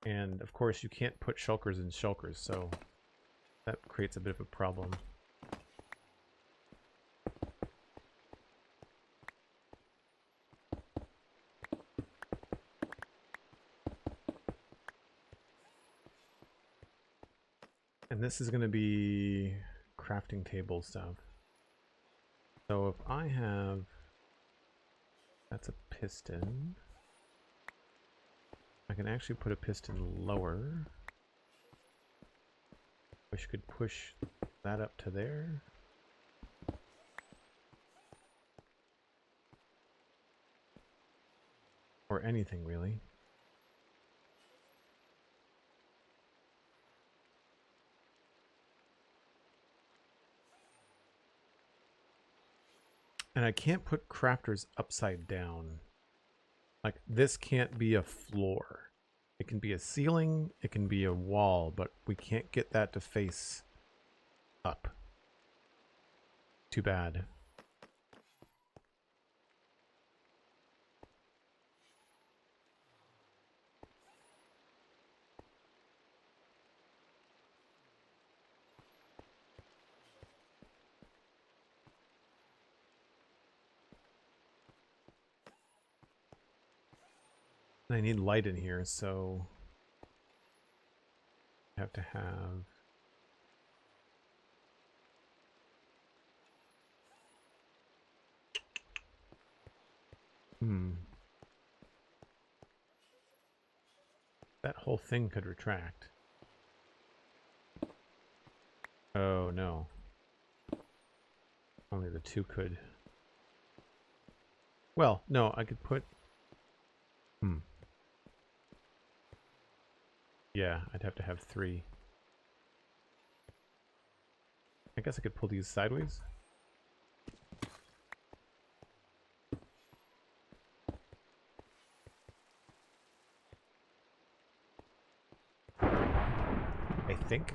and of course you can't put shulkers in shulkers, so that creates a bit of a problem. And this is going to be crafting table stuff. So if I have, that's a piston. I can actually put a piston lower. Which could push that up to there. Or anything really. And I can't put crafters upside down. Like, this can't be a floor. It can be a ceiling, it can be a wall, but we can't get that to face up. Too bad. I need light in here, so I have to have... That whole thing could retract. Oh no. Oh Only the two could. Well, no, I could put... Yeah, I'd have to have 3. I guess I could pull these sideways. I think.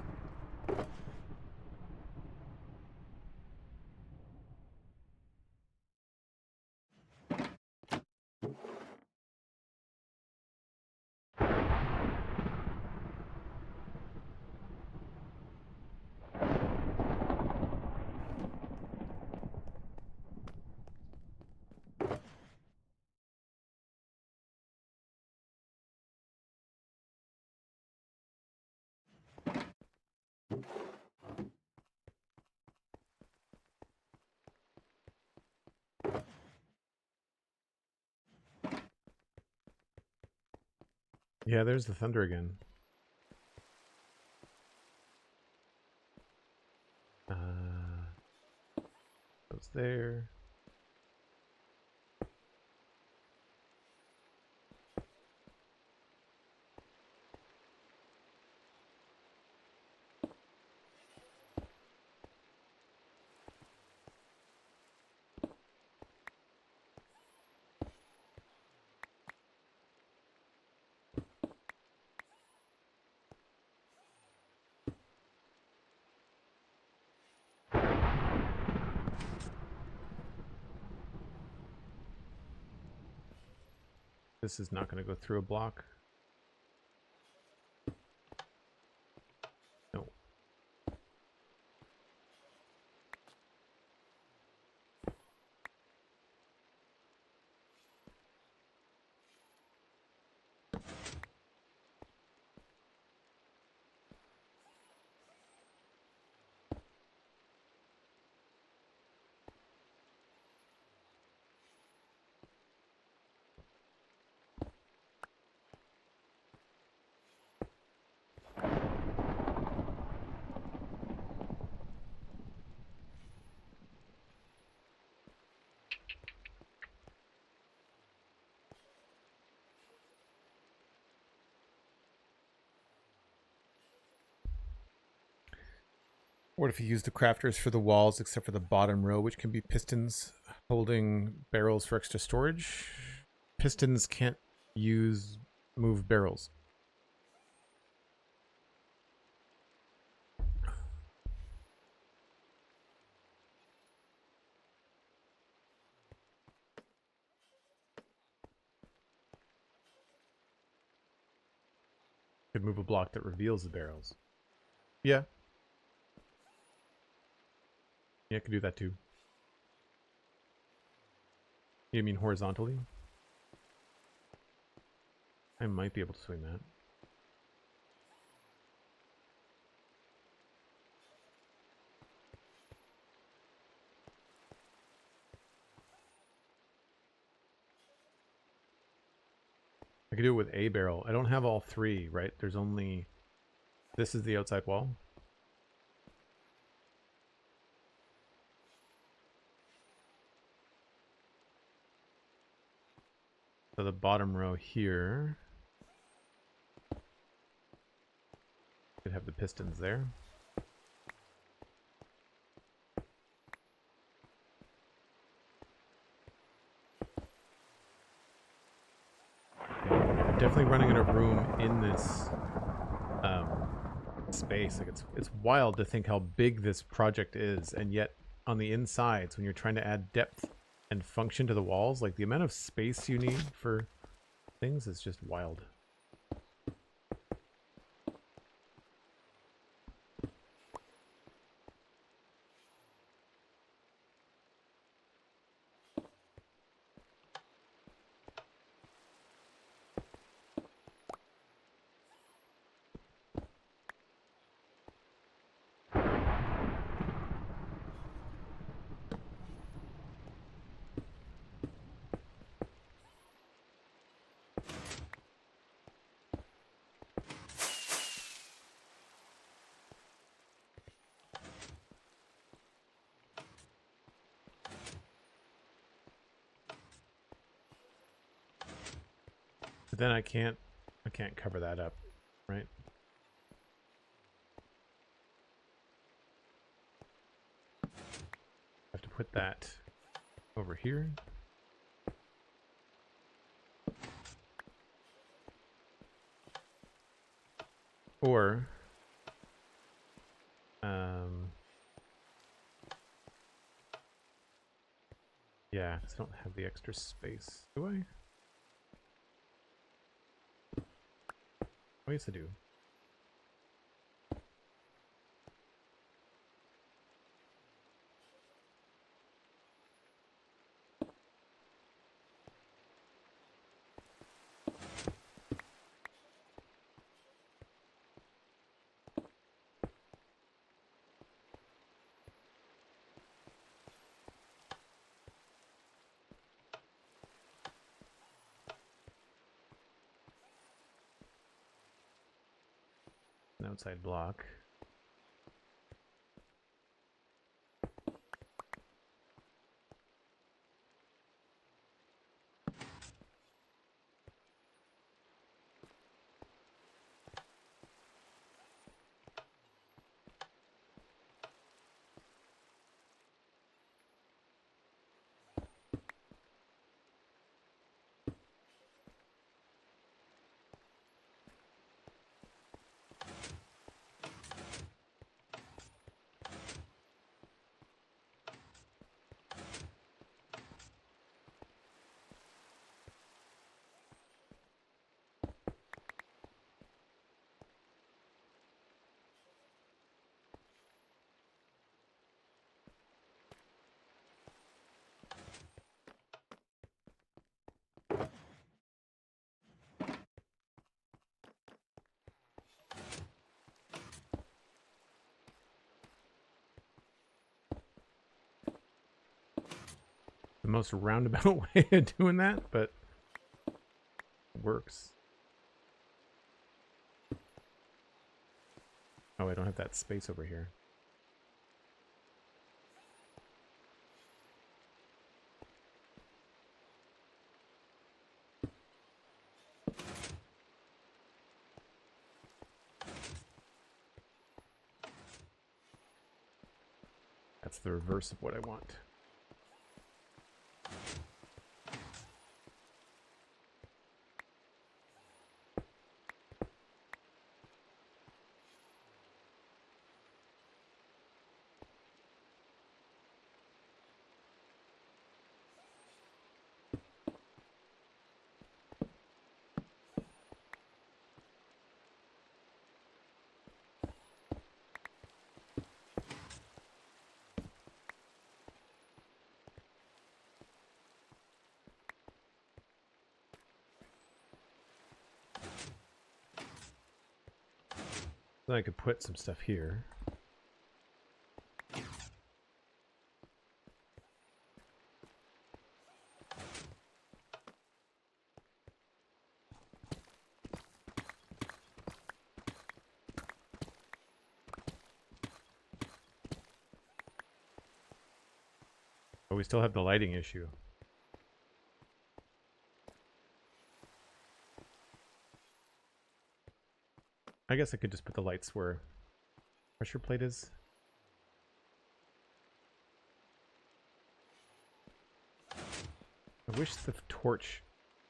Yeah, there's the thunder again. Goes there. This is not going to go through a block. No. What if you use the crafters for the walls except for the bottom row, which can be pistons holding barrels for extra storage? Pistons can't move barrels. Could move a block that reveals the barrels. Yeah. Yeah, I could do that too. You mean horizontally? I might be able to swing that. I could do it with a barrel. I don't have all 3, right? There's only... This is the outside wall. So the bottom row here could have the pistons there. Definitely running out of room in this space. Like it's wild to think how big this project is, and yet on the insides, when you're trying to add depth and function to the walls, like the amount of space you need for things is just wild. But then I can't cover that up, right? I have to put that over here. Or yeah, I don't have the extra space, do I? Oh, yes I do. An outside block. The most roundabout way of doing that, but it works. Oh, I don't have that space over here. That's the reverse of what I want. Then I could put some stuff here. But we still have the lighting issue. I guess I could just put the lights where pressure plate is. I wish the torch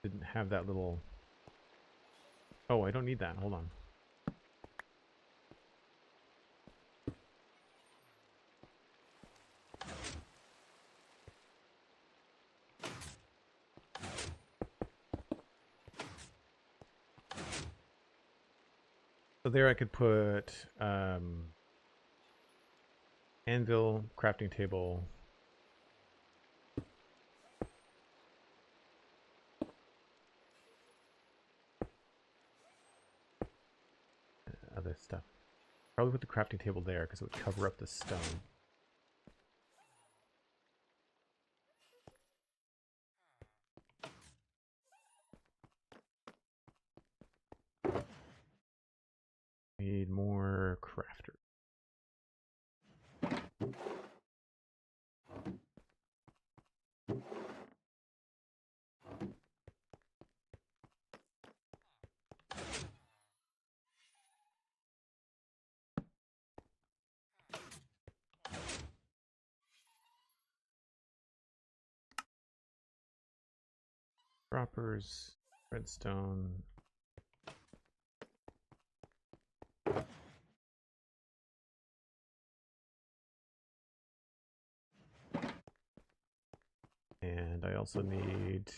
didn't have that little... Oh, I don't need that. Hold on. So there I could put anvil, crafting table. Other stuff. Probably put the crafting table there because it would cover up the stone. Need more crafter. Droppers, redstone. And I also need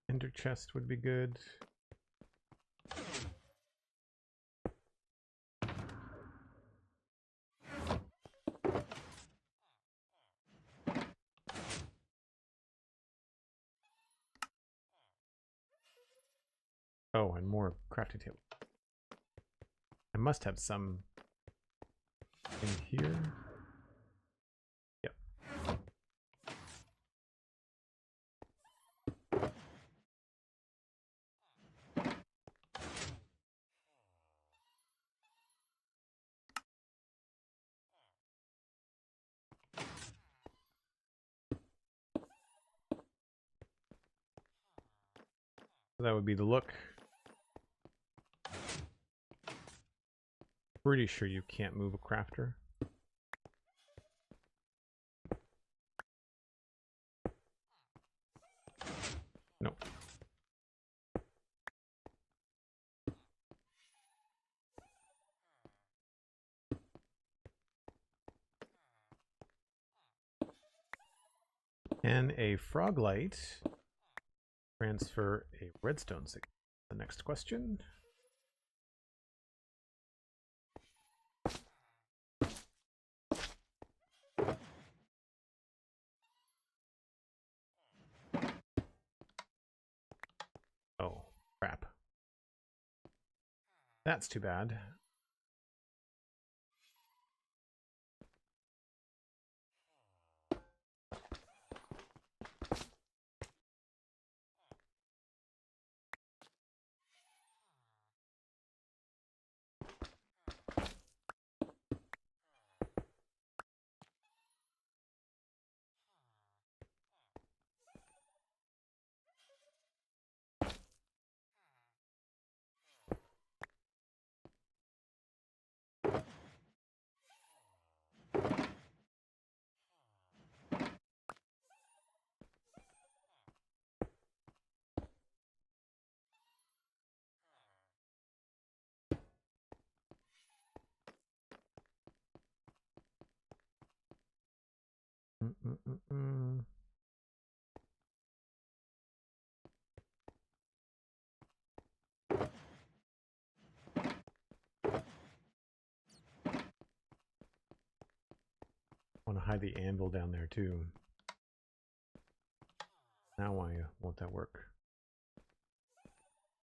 ender chest would be good. Oh, and more crafting table. I must have some in here. Yep. So that would be the look. Pretty sure you can't move a crafter. Nope. Can a frog light transfer a redstone signal? The next question. Oh, crap. That's too bad. I want to hide the anvil down there too. Now why won't that work?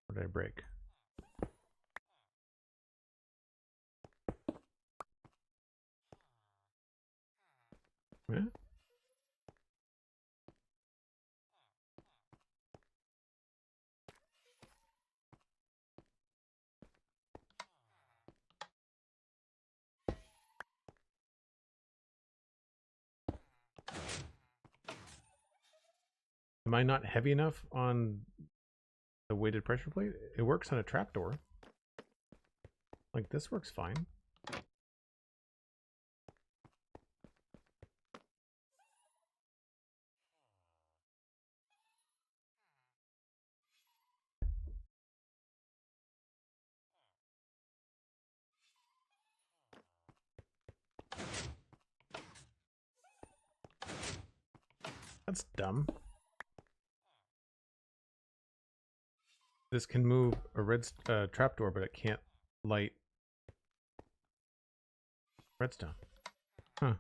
What did I break? Yeah? Am I not heavy enough on the weighted pressure plate? It works on a trapdoor. Like, this works fine. That's dumb. This can move a red trapdoor, but it can't light redstone. Huh.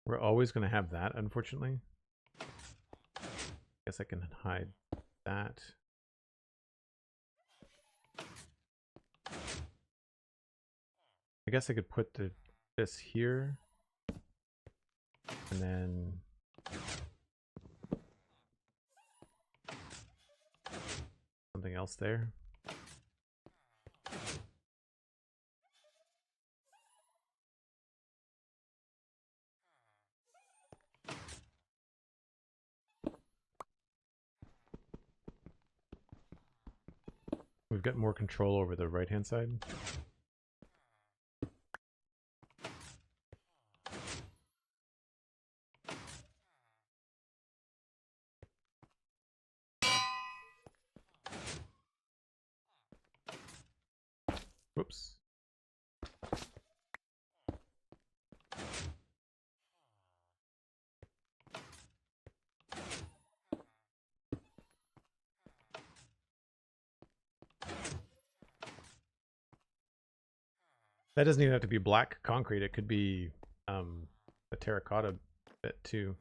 We're always going to have that, unfortunately. Guess I can hide that. I guess I could put this here. And then something else there. we've got more control over the right-hand side. Whoops. That doesn't even have to be black concrete. It could be a terracotta bit too.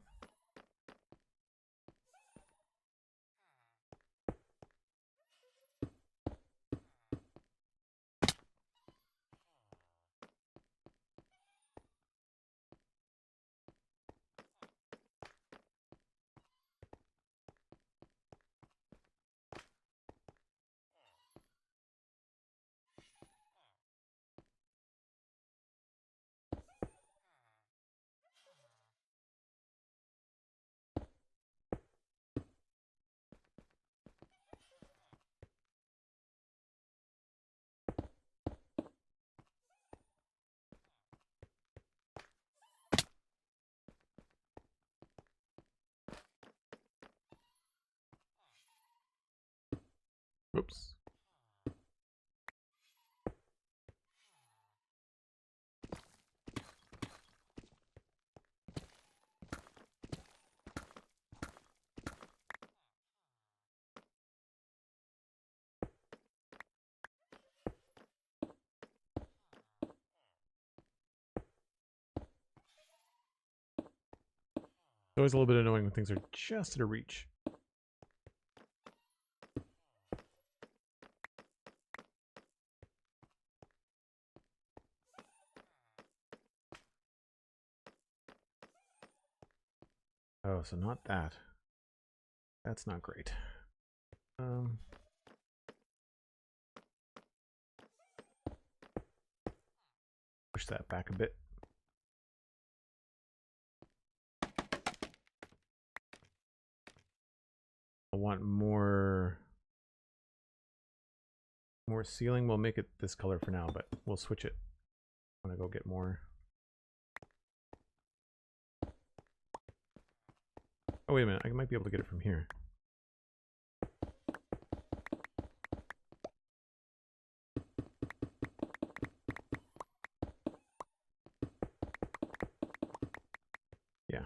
Whoops. It's always a little bit annoying when things are just at a reach. Oh, so not that. That's not great. Push that back a bit. I want more ceiling. We'll make it this color for now, but we'll switch it. I want to go get more. Oh, wait a minute. I might be able to get it from here. Yeah.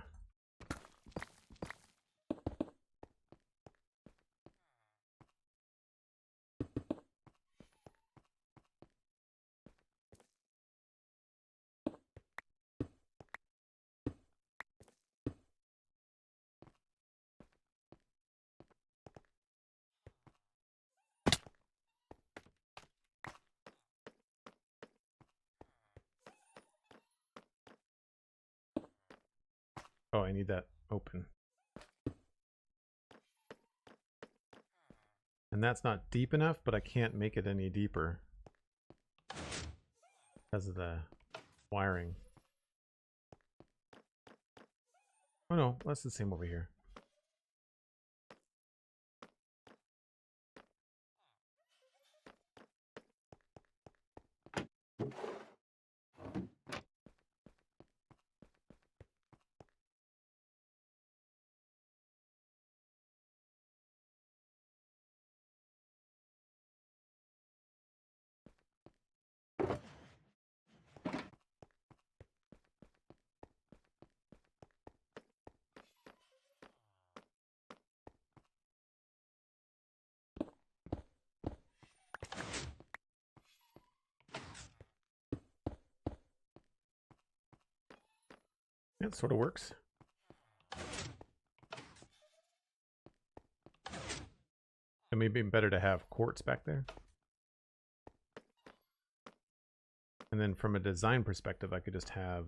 Oh, I need that open. And that's not deep enough, but I can't make it any deeper because of the wiring. Oh no, that's the same over here. It sort of works. It may be better to have quartz back there. And then from a design perspective, I could just have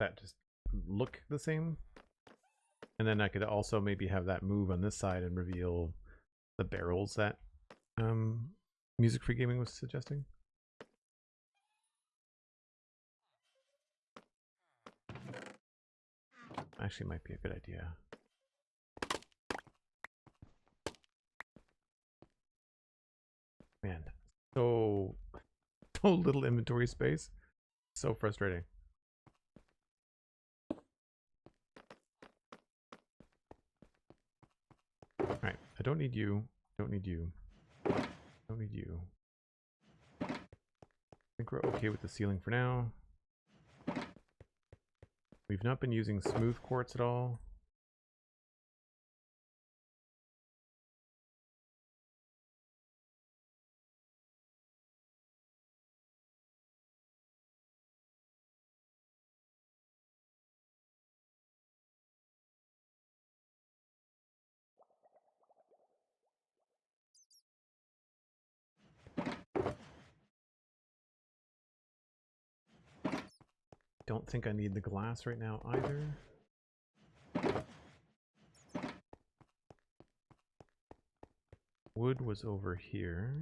that just look the same. And then I could also maybe have that move on this side and reveal the barrels that Music Free Gaming was suggesting. Actually might be a good idea. So little inventory space. So frustrating. Alright, I don't need you. Don't need you. Don't need you. I think we're okay with the ceiling for now. We've not been using smooth quartz at all. Don't think I need the glass right now either. Wood was over here.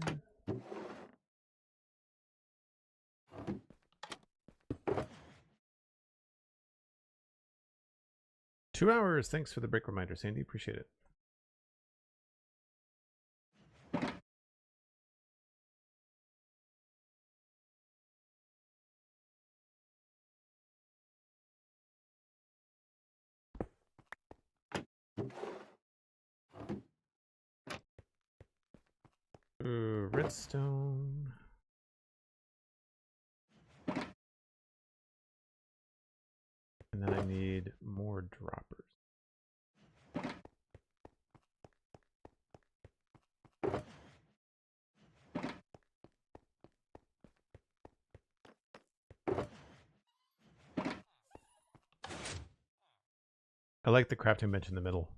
2 hours. Thanks for the break reminder, Sandy. Appreciate it. Redstone. And then I need more droppers. I like the crafting bench in the middle.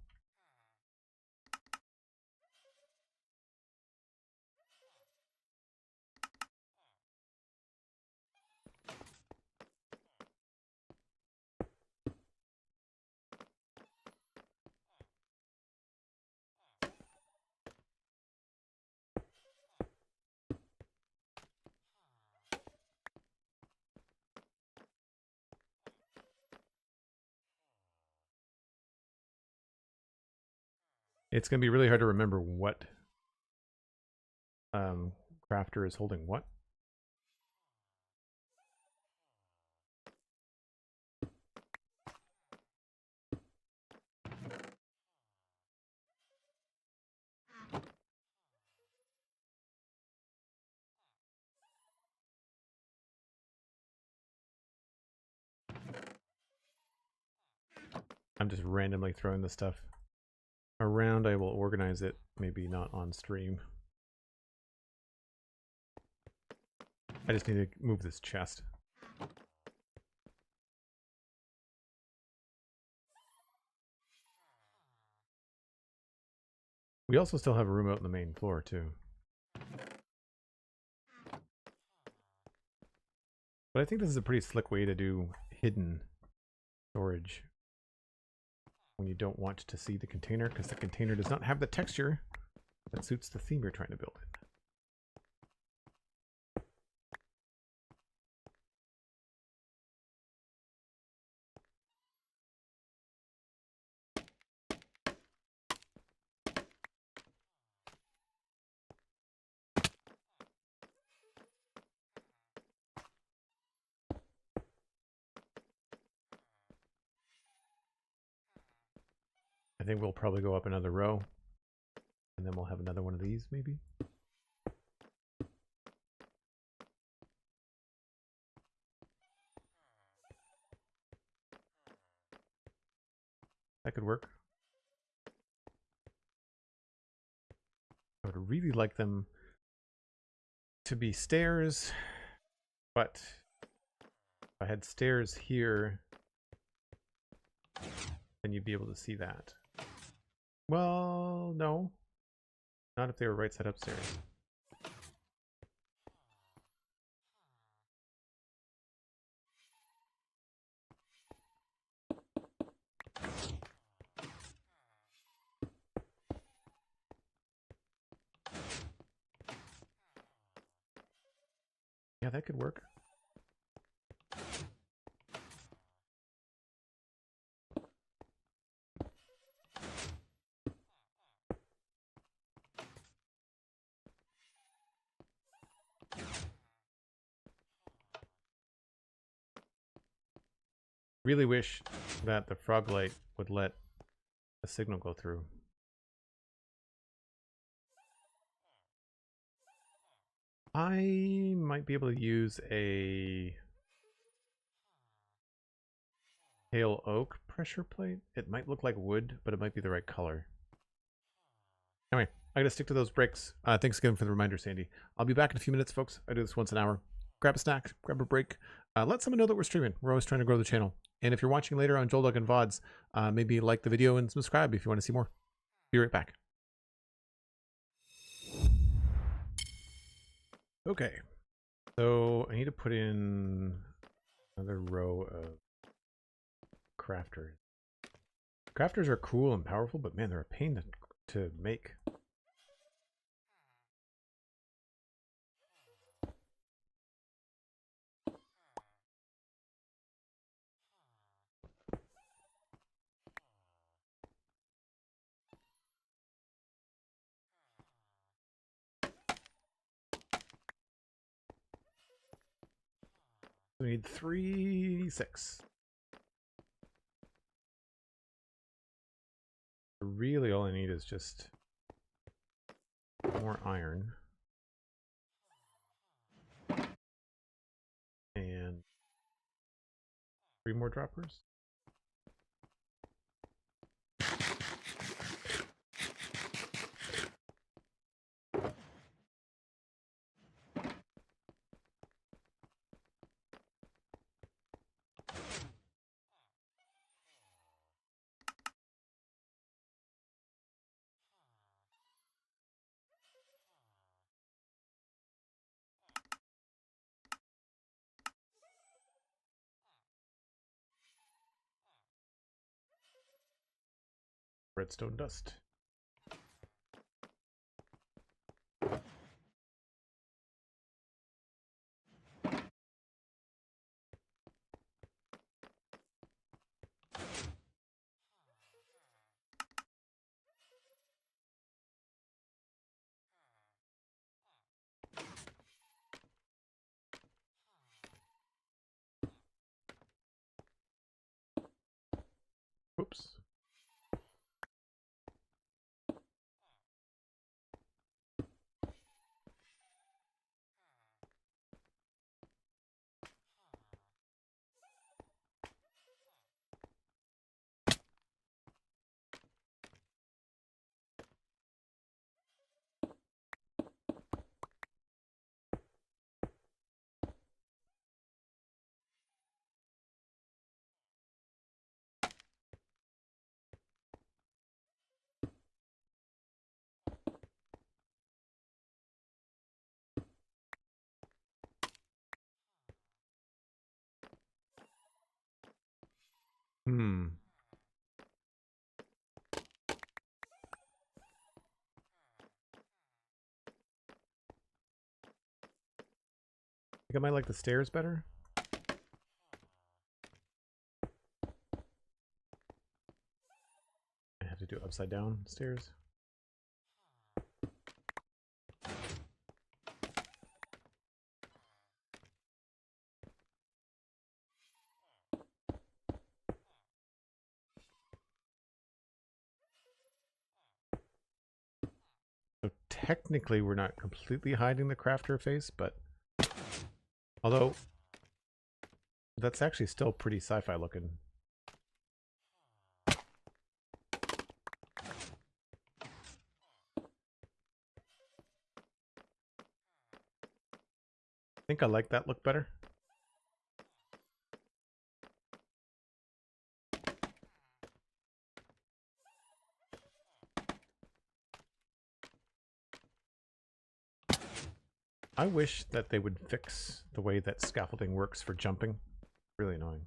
It's going to be really hard to remember what crafter is holding what. I'm just randomly throwing the stuff around. I will organize it, maybe not on stream. I just need to move this chest. We also still have a room out on the main floor, too. But I think this is a pretty slick way to do hidden storage when you don't want to see the container, because the container does not have the texture that suits the theme you're trying to build in. I think we'll probably go up another row, and then we'll have another one of these, maybe. That could work. I would really like them to be stairs, but if I had stairs here, then you'd be able to see that. Well, no. Not if they were right side upstairs. Yeah, that could work. Really wish that the frog light would let a signal go through. I might be able to use a pale oak pressure plate. It might look like wood, but it might be the right color. Anyway, I gotta stick to those bricks. Thanks again for the reminder, Sandy. I'll be back in a few minutes, folks. I do this once an hour. Grab a snack, grab a break. Let someone know that we're streaming. We're always trying to grow the channel. And if you're watching later on Joel Duggan VODs, maybe like the video and subscribe if you want to see more. Be right back. Okay, so I need to put in another row of crafters. Crafters are cool and powerful, but man, they're a pain to make. We need 6. Really, all I need is just more iron and 3 more droppers. Redstone dust. Oops. I think I might like the stairs better. I have to do upside down stairs. So technically we're not completely hiding the crafter face, but although that's actually still pretty sci-fi looking. I think I like that look better. I wish that they would fix the way that scaffolding works for jumping. Really annoying.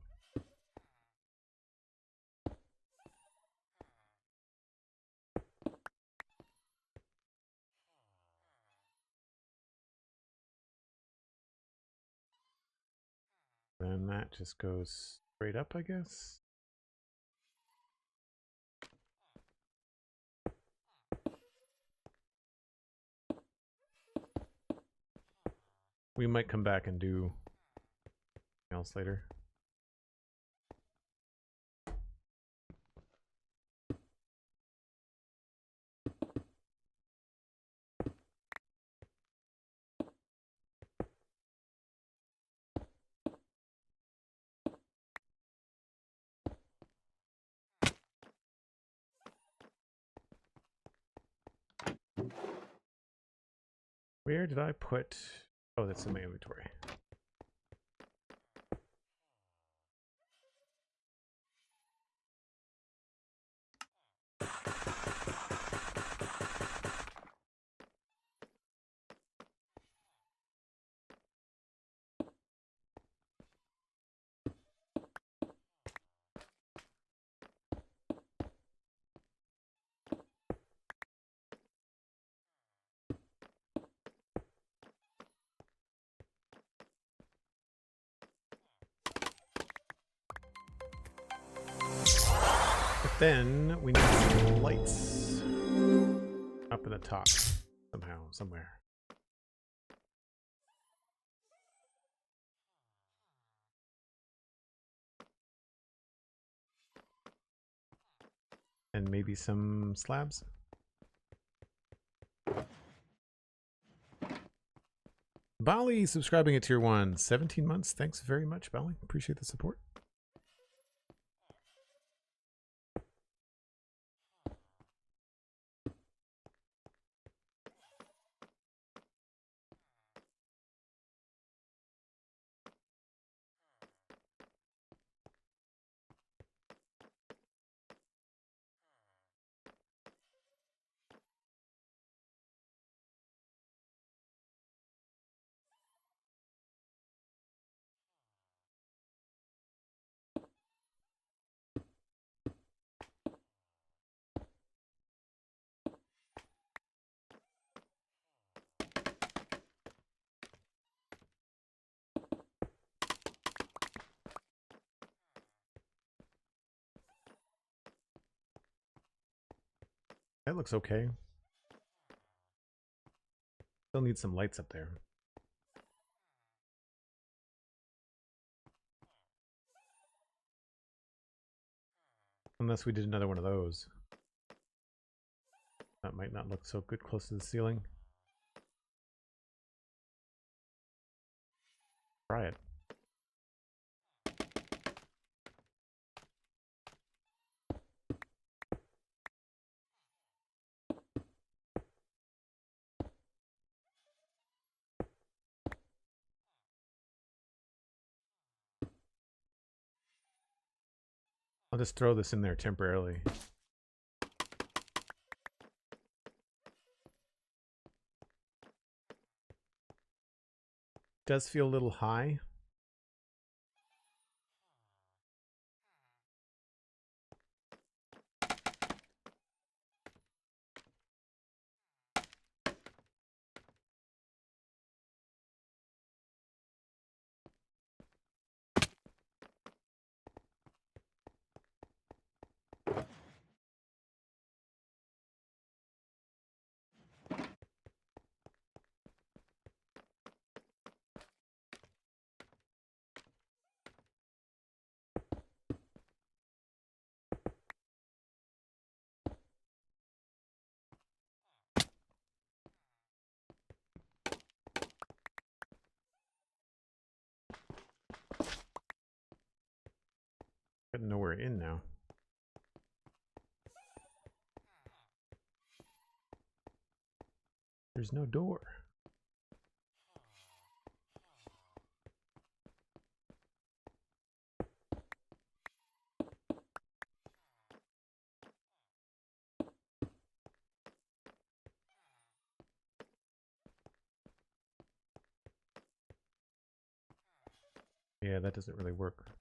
Then that just goes straight up, I guess. We might come back and do something else later. Where did I put... Oh, that's in my inventory. Then we need some lights up in the top somehow, somewhere. And maybe some slabs. Bali subscribing at tier 1, 17 months. Thanks very much, Bali. Appreciate the support. That looks okay. Still need some lights up there. Unless we did another one of those. That might not look so good close to the ceiling. Try it. I'll just throw this in there temporarily. Does feel a little high. Got nowhere in now. There's no door. Yeah, that doesn't really work.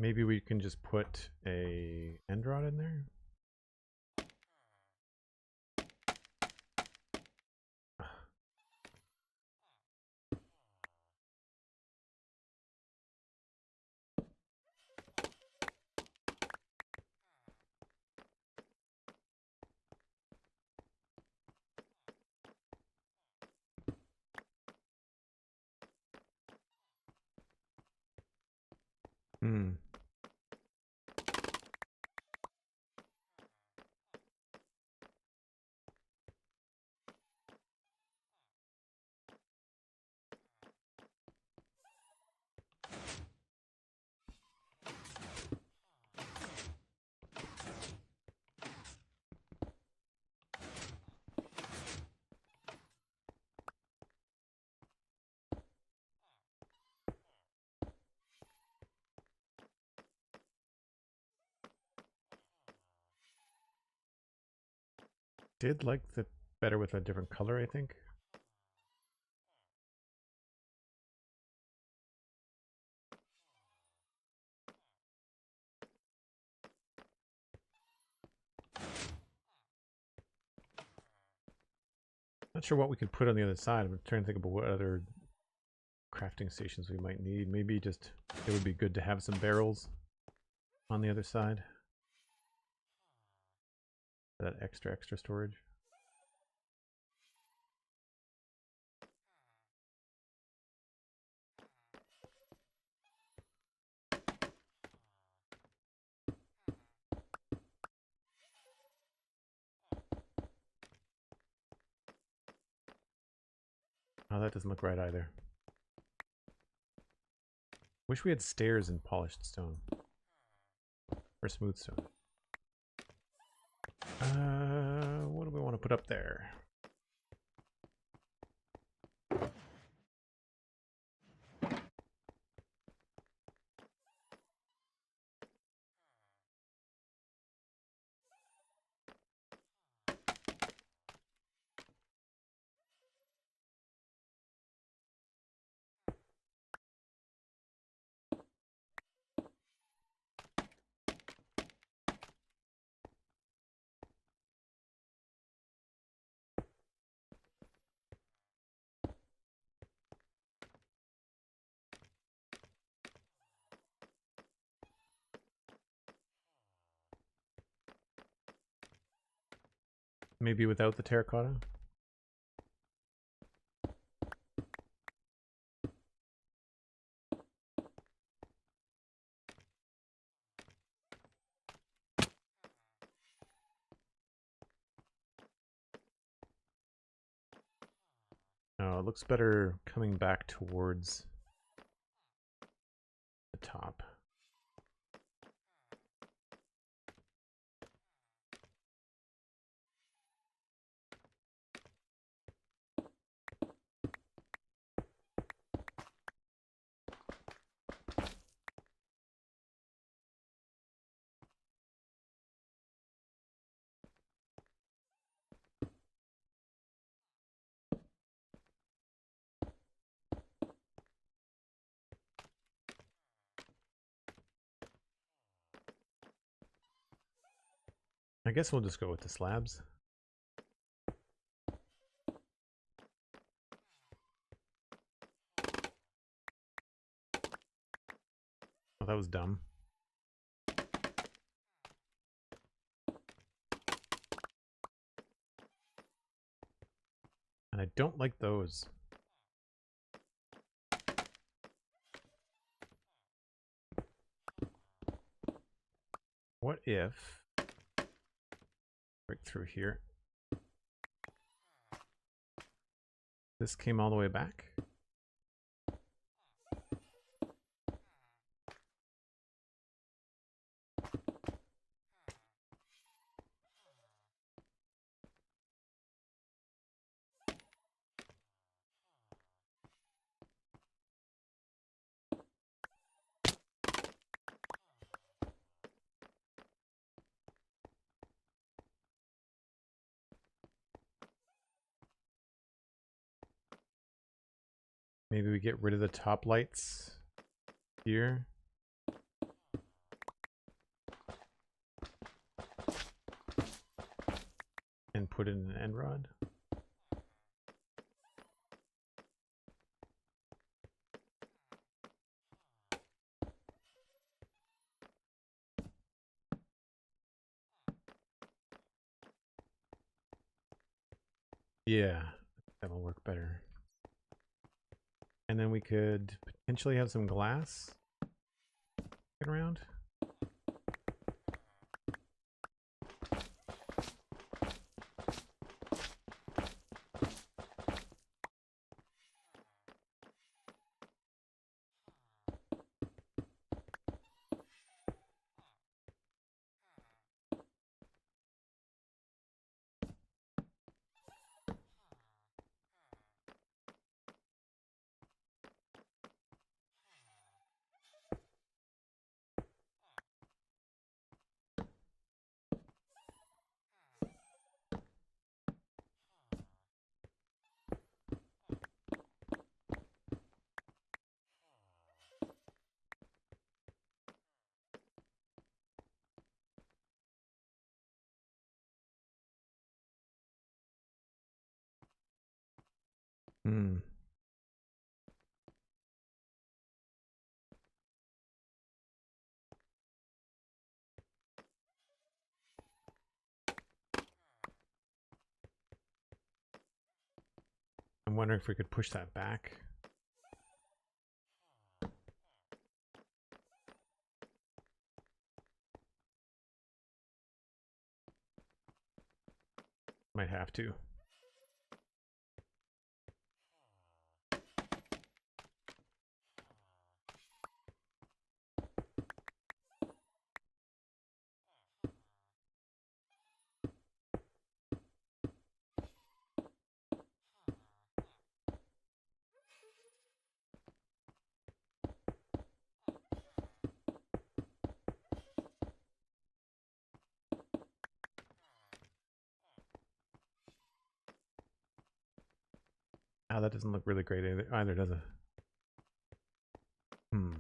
Maybe we can just put a end rod in there. Hmm. did like the better with a different color, I think. Not sure what we could put on the other side. I'm trying to think about what other crafting stations we might need. Maybe just it would be good to have some barrels on the other side. That extra storage. Oh, that doesn't look right either. Wish we had stairs in polished stone. Or smooth stone. What do we want to put up there? Maybe without the terracotta? Oh, it looks better coming back towards the top. I guess we'll just go with the slabs. Oh, that was dumb. And I don't like those. What if... break through here. This came all the way back? Maybe we get rid of the top lights here. And put in an end rod. Yeah, that'll work better. And then we could potentially have some glass around. Hmm. I'm wondering if we could push that back. Might have to. Oh, that doesn't look really great either, does it? Hmm.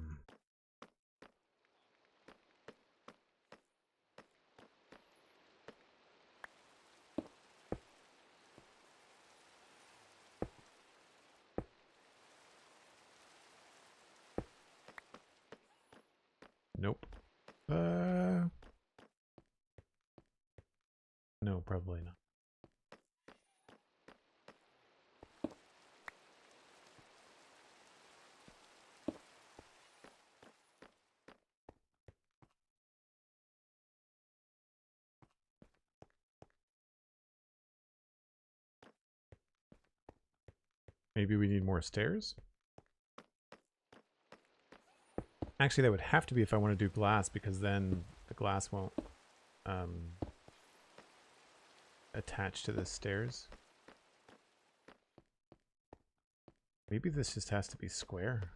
Nope. No, probably not. Maybe we need more stairs? Actually, that would have to be if I want to do glass, because then the glass won't attach to the stairs. Maybe this just has to be square.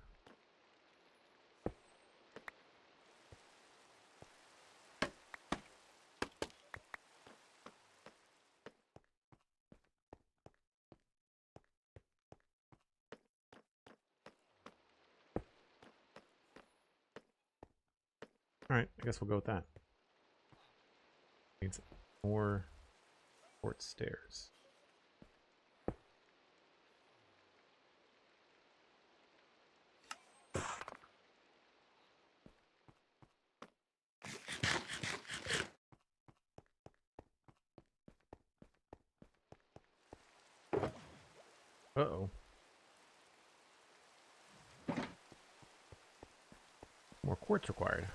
Alright, I guess we'll go with that. Needs more quartz stairs. Uh-oh. More quartz required.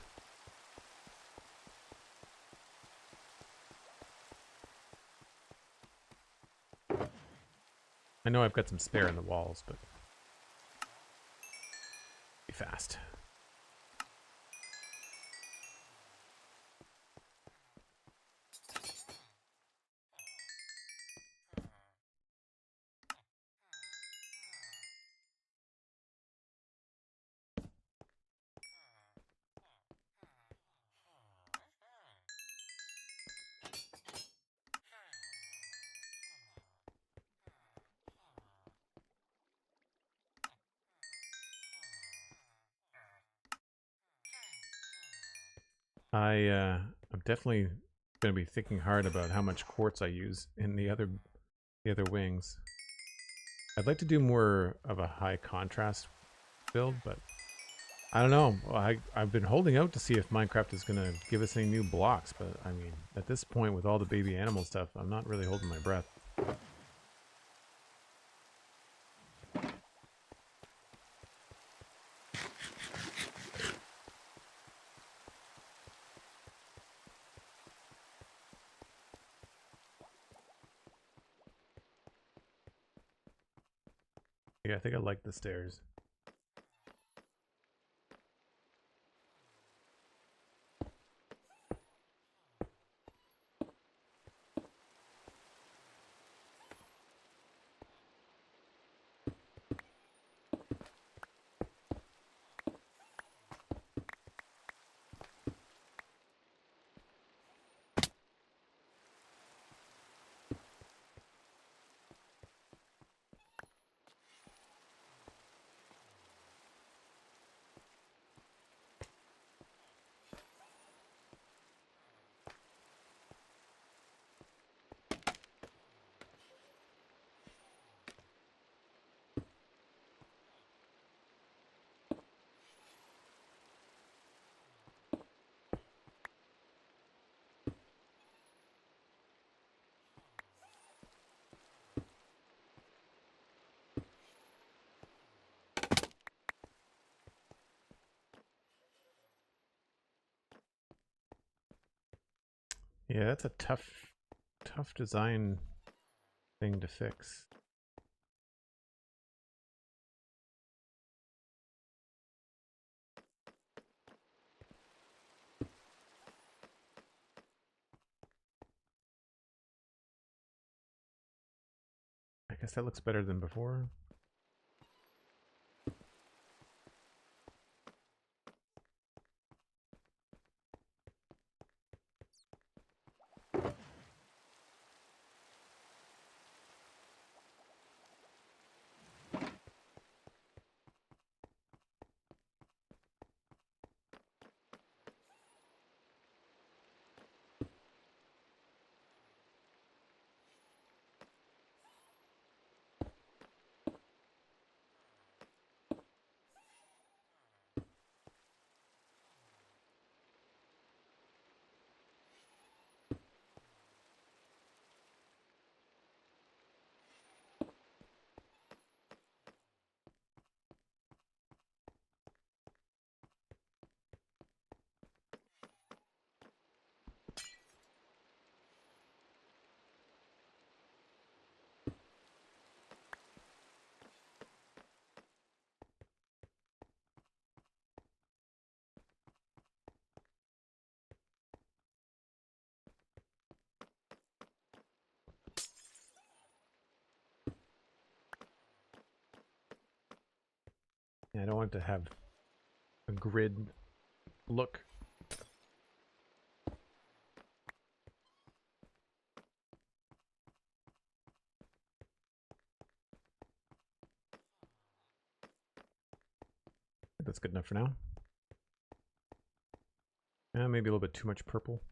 I know I've got some spare in the walls, but be fast. I'm definitely going to be thinking hard about how much quartz I use in the other wings. I'd like to do more of a high contrast build, but I don't know. I've been holding out to see if Minecraft is going to give us any new blocks, but I mean, at this point with all the baby animal stuff, I'm not really holding my breath. Yeah, I think I like the stairs. Yeah, that's a tough design thing to fix. I guess that looks better than before. Yeah, I don't want it to have a grid look. I think that's good enough for now. Maybe a little bit too much purple.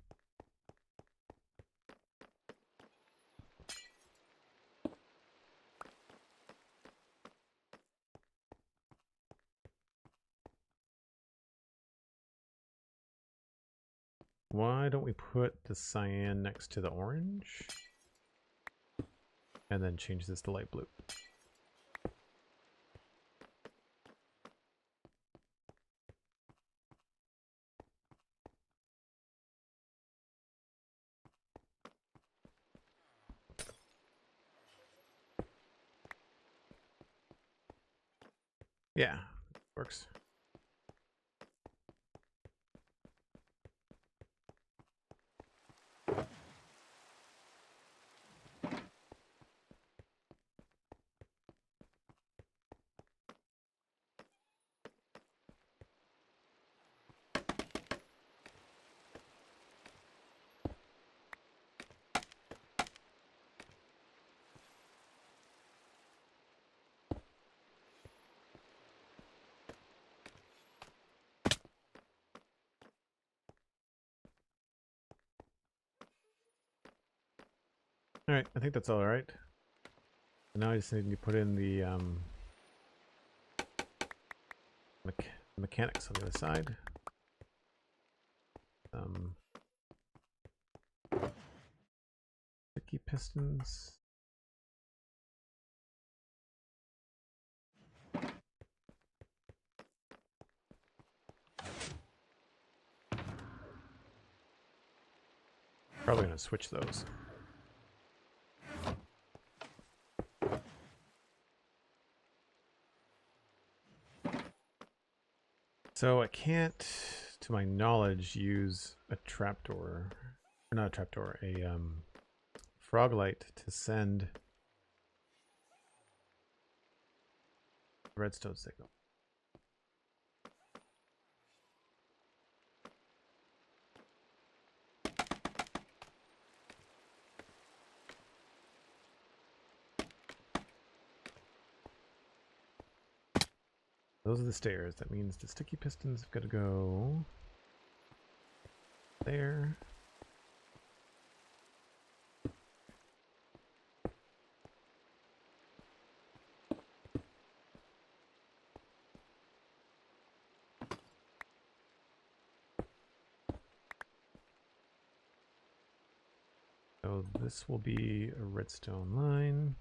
Why don't we put the cyan next to the orange? And then change this to light blue. Yeah, works. All right, I think that's all right. Now I just need to put in the mechanics on the other side. Sticky pistons. Probably gonna switch those. So I can't, to my knowledge, use a trapdoor, or not a trapdoor, a frog light to send redstone signal. Those are the stairs. That means the sticky pistons have got to go there. So this will be a redstone line.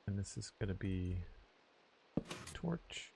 And this is going to be torch.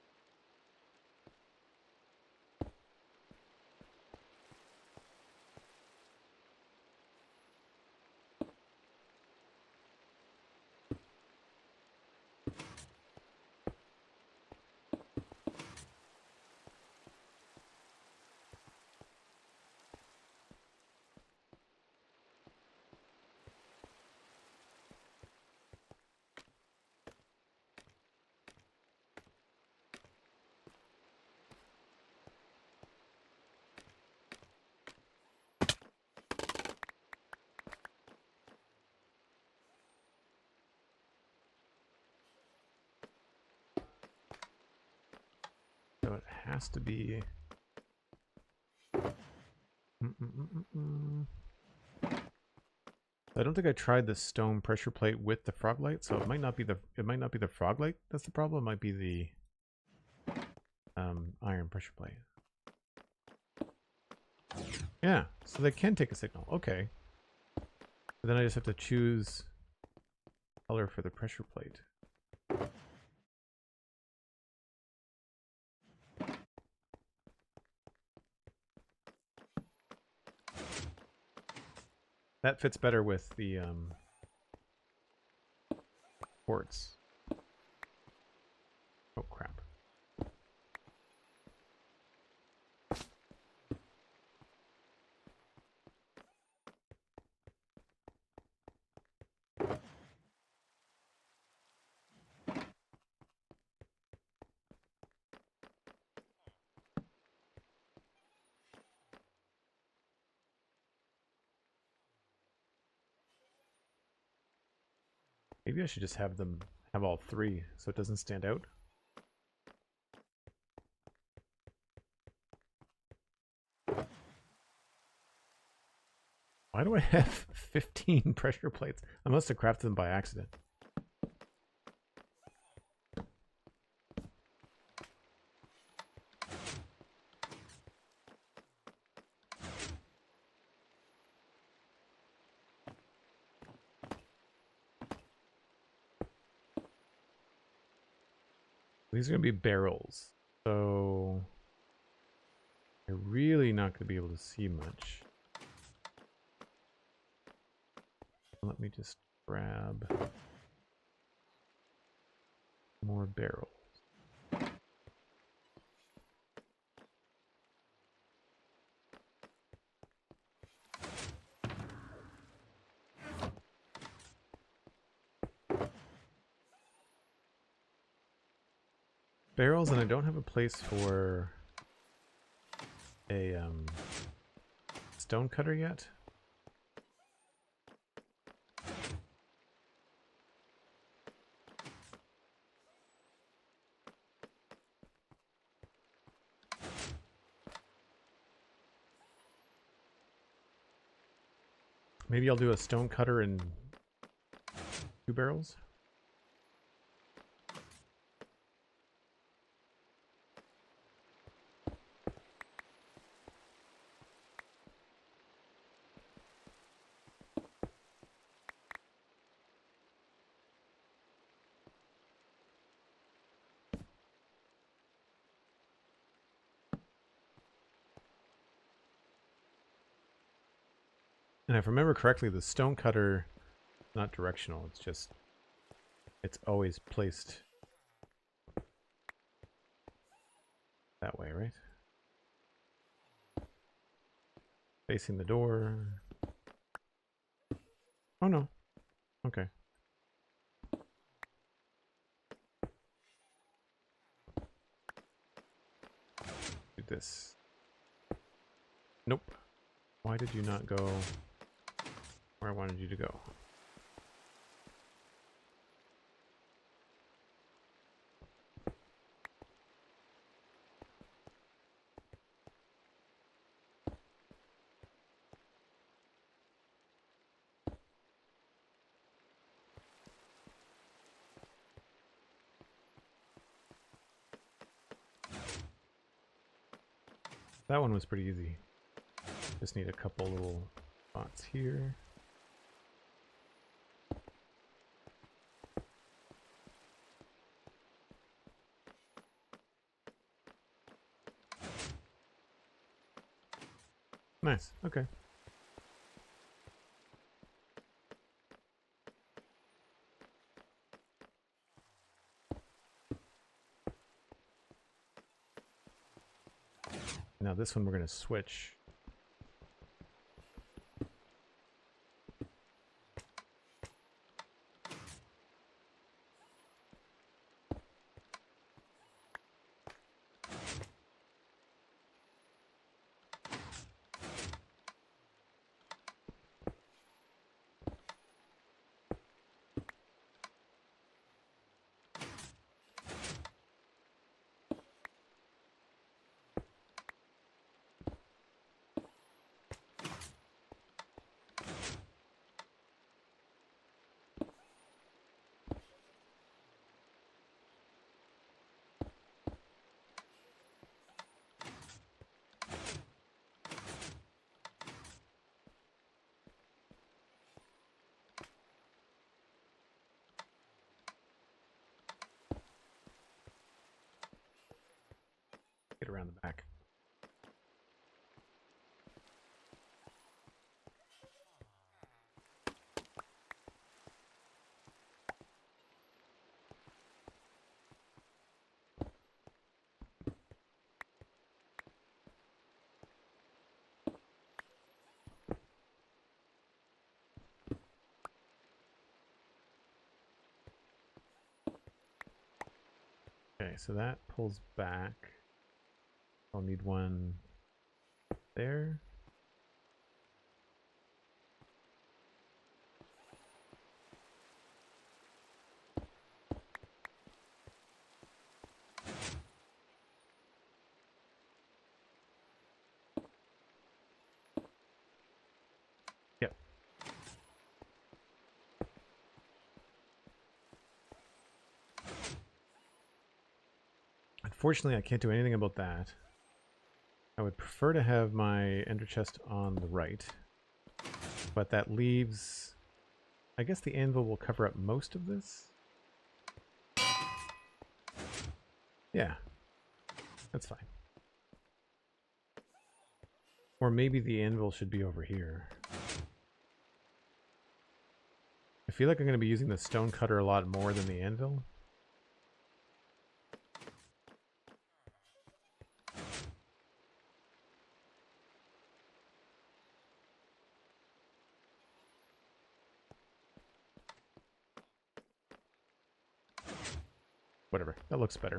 So it has to be... I don't think I tried the stone pressure plate with the frog light, so it might not be the frog light that's the problem. It might be the iron pressure plate. Yeah, so they can take a signal. Okay. But then I just have to choose color for the pressure plate. That fits better with the quartz. Oh crap. Maybe I should just have them have all three so it doesn't stand out. Why do I have 15 pressure plates? I must have crafted them by accident. These are going to be barrels, so I'm really not going to be able to see much. Let me just grab more barrels. Barrels, and I don't have a place for a stone cutter yet. Maybe I'll do a stone cutter and 2 barrels. And if I remember correctly, the stone cutter is not directional. It's just, it's always placed that way, right? Facing the door. Oh no. Okay. Do this. Nope. Why did you not go where I wanted you to go? That one was pretty easy. Just need a couple little spots here. Nice, okay. Now this one we're going to switch. get around the back. Okay, so that pulls back. I'll need one there. Yep. Unfortunately, I can't do anything about that. I would prefer to have my ender chest on the right, but that leaves... I guess the anvil will cover up most of this. Yeah, that's fine. Or maybe the anvil should be over here. I feel like I'm going to be using the stone cutter a lot more than the anvil. Whatever, that looks better.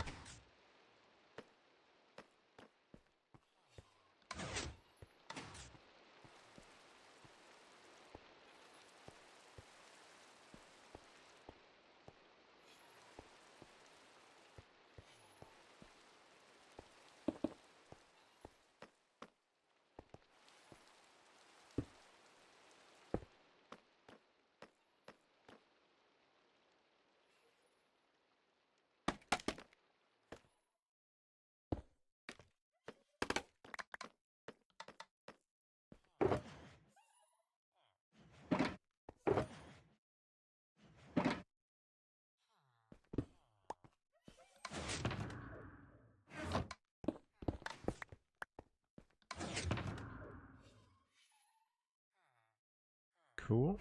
Cool.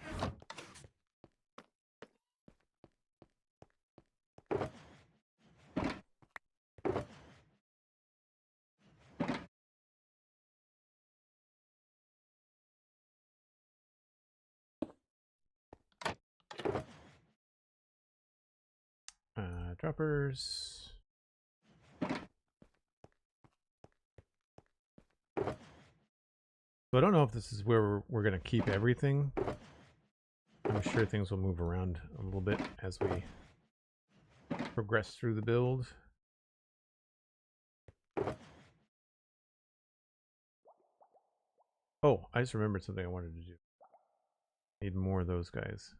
Droppers. So I don't know if this is where we're going to keep everything. I'm sure things will move around a little bit as we progress through the build. Oh, I just remembered something I wanted to do. Need more of those guys.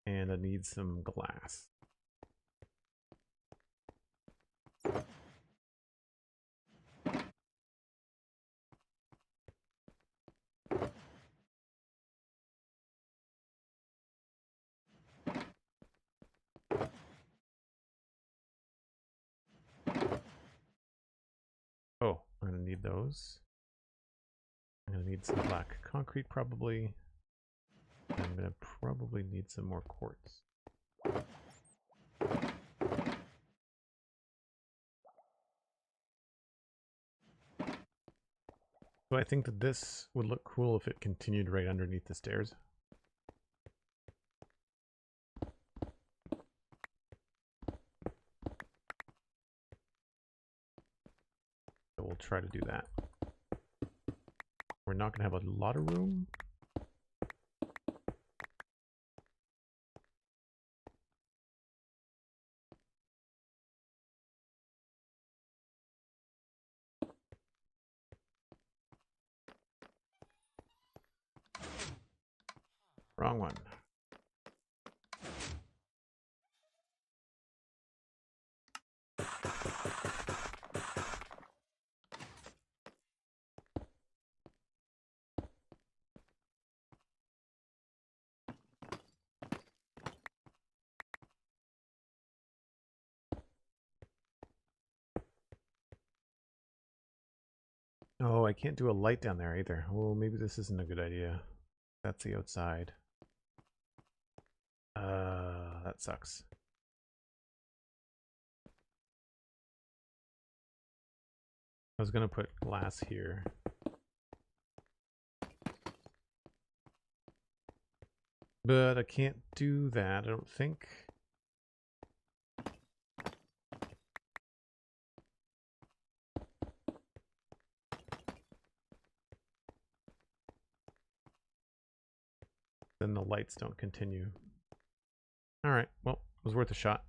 And I need some glass. Oh, I'm going to need those. I'm going to need some black concrete probably. I'm going to probably need some more quartz. So I think that this would look cool if it continued right underneath the stairs. So we'll try to do that. We're not going to have a lot of room. Wrong one. Oh, I can't do a light down there either. Well, maybe this isn't a good idea. That's the outside. That sucks. I was gonna put glass here. But I can't do that, I don't think. Then the lights don't continue. Alright, well, it was worth a shot.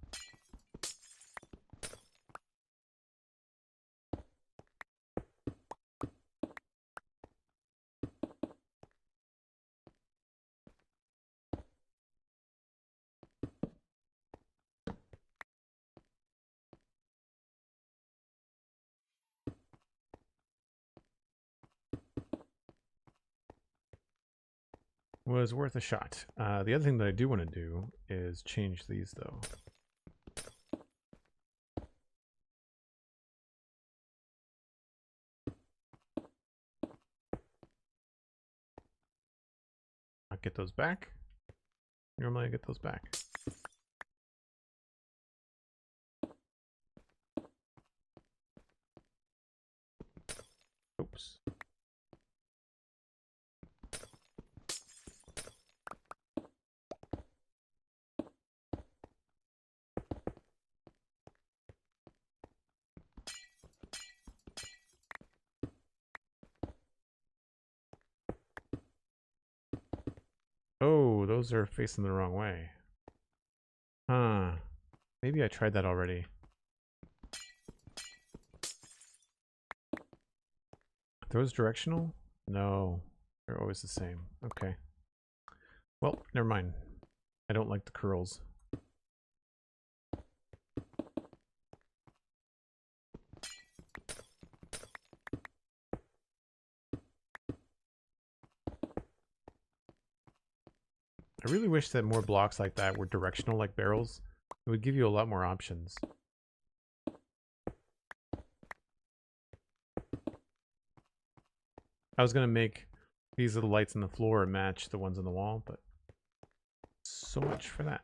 Was worth a shot. The other thing that I do want to do is change these though. I'll get those back. Normally I get those back. Oops. Oh, those are facing the wrong way. Huh. Maybe I tried that already. Those directional? No. They're always the same. Okay. Well, never mind. I don't like the curls. I really wish that more blocks like that were directional like barrels. It would give you a lot more options. I was going to make these little lights on the floor match the ones on the wall, but so much for that.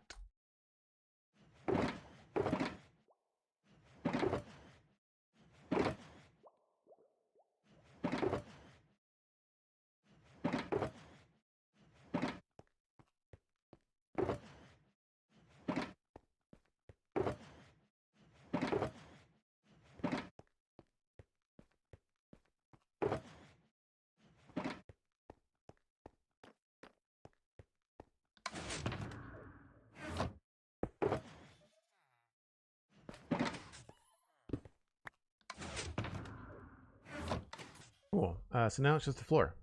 Cool. So now it's just the floor.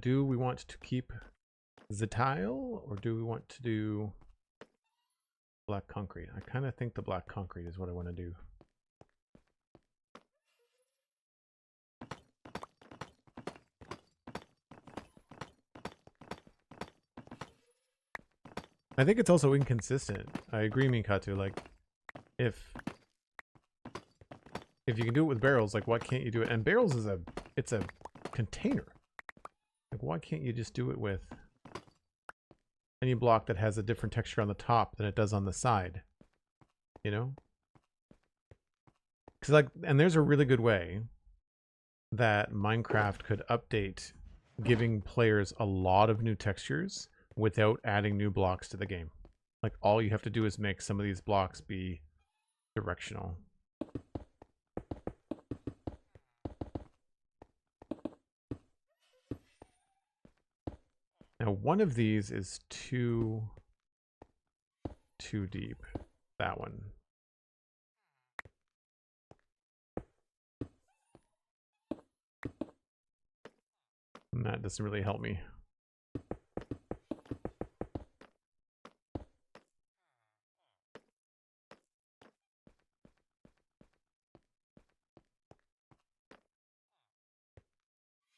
Do we want to keep the tile or do we want to do black concrete? I kind of think the black concrete is what I want to do. I think it's also inconsistent. I agree, Mikatu. Like, if you can do it with barrels, like, why can't you do it? And barrels is it's a container. Like, why can't you just do it with any block that has a different texture on the top than it does on the side? You know? Because, like, and there's a really good way that Minecraft could update, giving players a lot of new textures without adding new blocks to the game. Like, all you have to do is make some of these blocks be directional. Now, one of these is too deep. That one. And that doesn't really help me.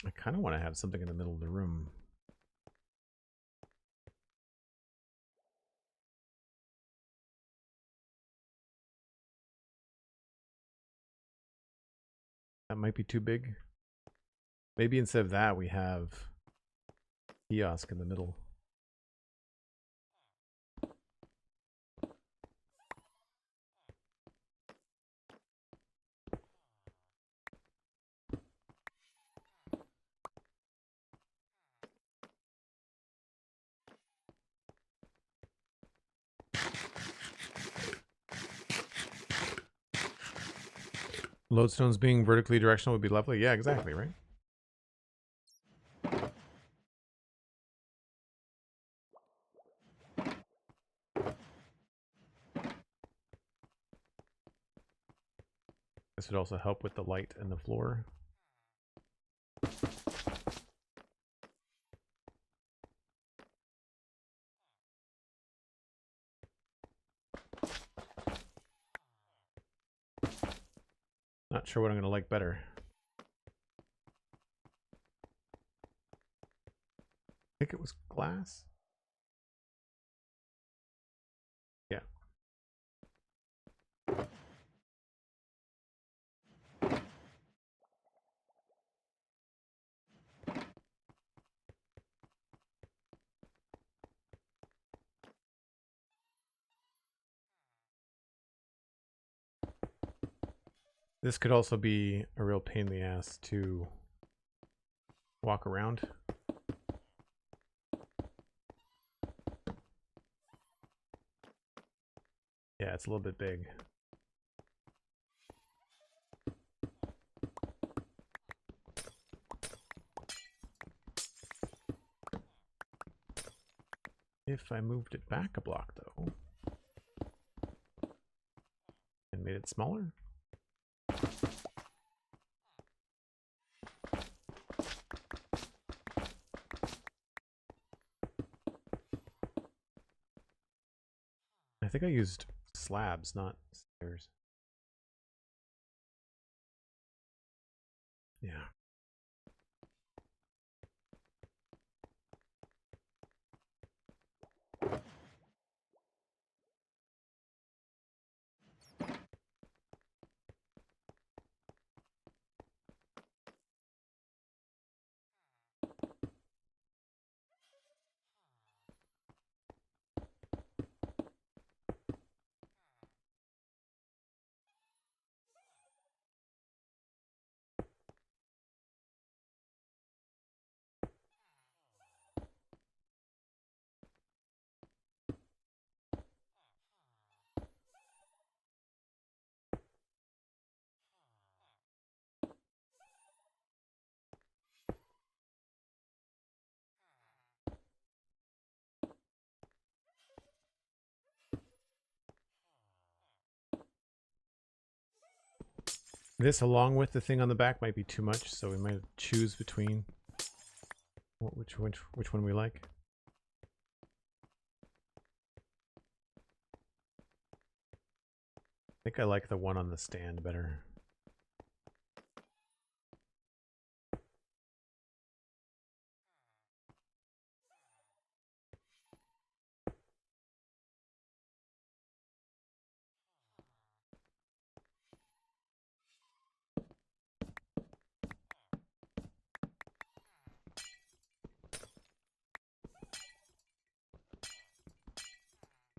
I kind of want to have something in the middle of the room. That might be too big. Maybe instead of that, we have kiosk in the middle. Lodestones being vertically directional would be lovely. Yeah, exactly, right? This would also help with the light and the floor. Not sure what I'm going to like better. I think it was glass. Yeah. This could also be a real pain in the ass to walk around. Yeah, it's a little bit big. If I moved it back a block, though, and made it smaller. I think I used slabs, not stairs. Yeah. This, along with the thing on the back, might be too much, so we might choose between which one we like. I think I like the one on the stand better.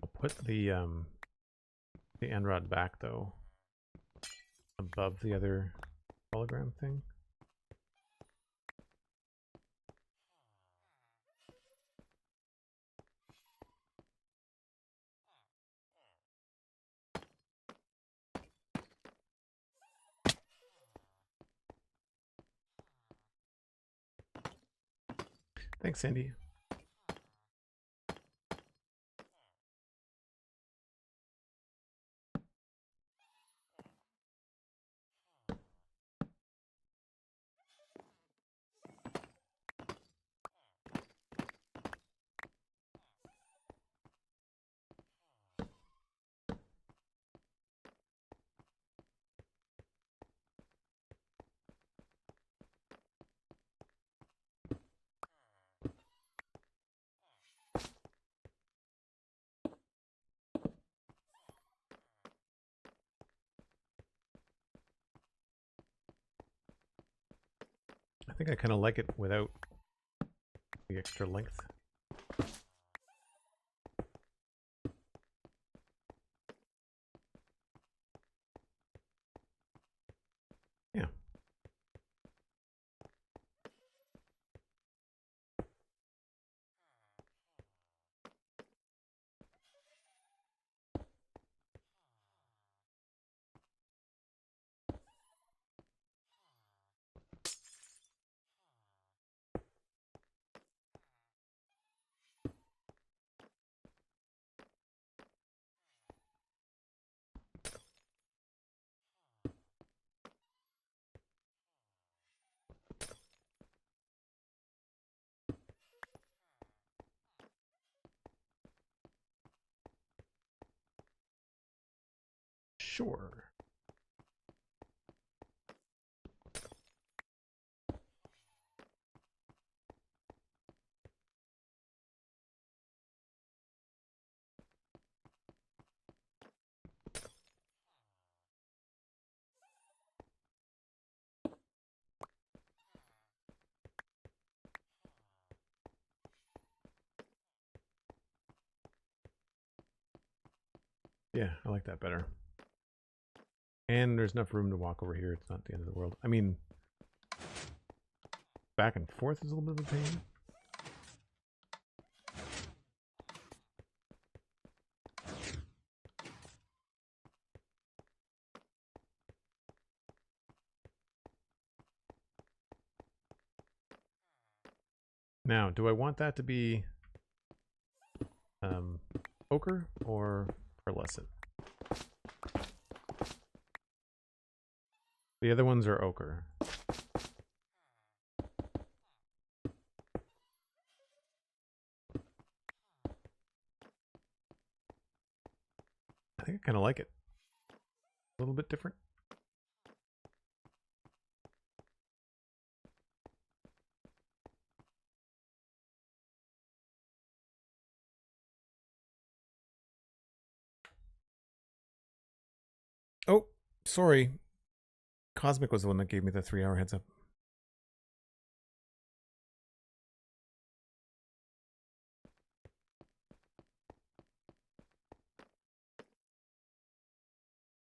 I'll put the end rod back though, above the other hologram thing. Thanks, Sandy. think I kind of like it without the extra length. Yeah. Sure. Yeah, I like that better. And there's enough room to walk over here. It's not the end of the world. I mean, back and forth is a little bit of a pain. Now, do I want that to be ochre or pearlescent? The other ones are ochre. I think I kind of like it. A little bit different. Oh, sorry. Cosmic was the one that gave me the 3-hour heads up.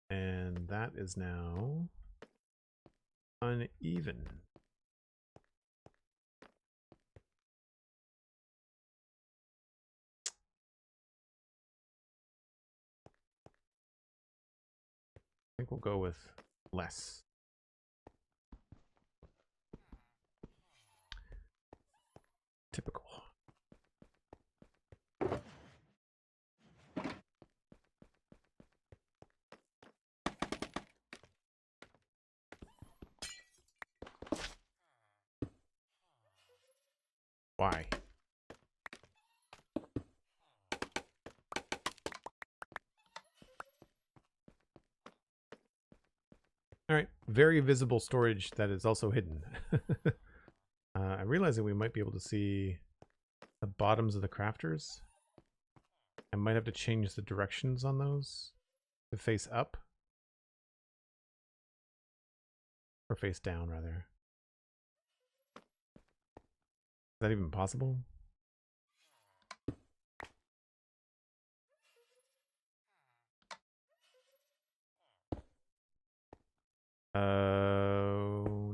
And that is now uneven. I think we'll go with less. Typical. Why? All right, very visible storage that is also hidden. I'm realizing we might be able to see the bottoms of the crafters. I might have to change the directions on those to face up. Or face down, rather. Is that even possible?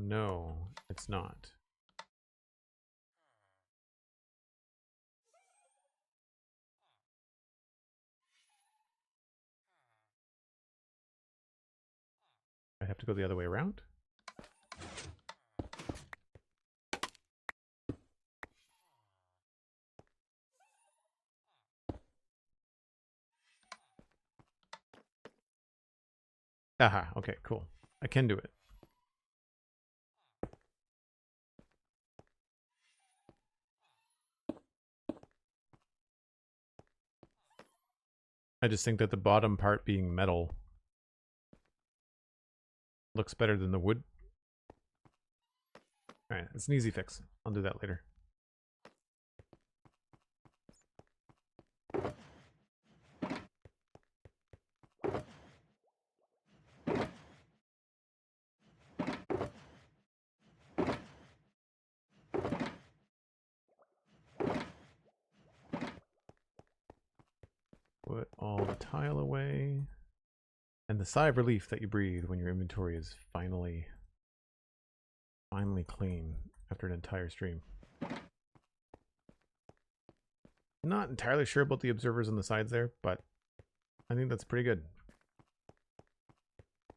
No, it's not. I have to go the other way around? Aha, okay, cool. I can do it. I just think that the bottom part being metal looks better than the wood. Alright, it's an easy fix. I'll do that later. put all the tile away. And the sigh of relief that you breathe when your inventory is finally clean after an entire stream. Not entirely sure about the observers on the sides there, but I think that's pretty good.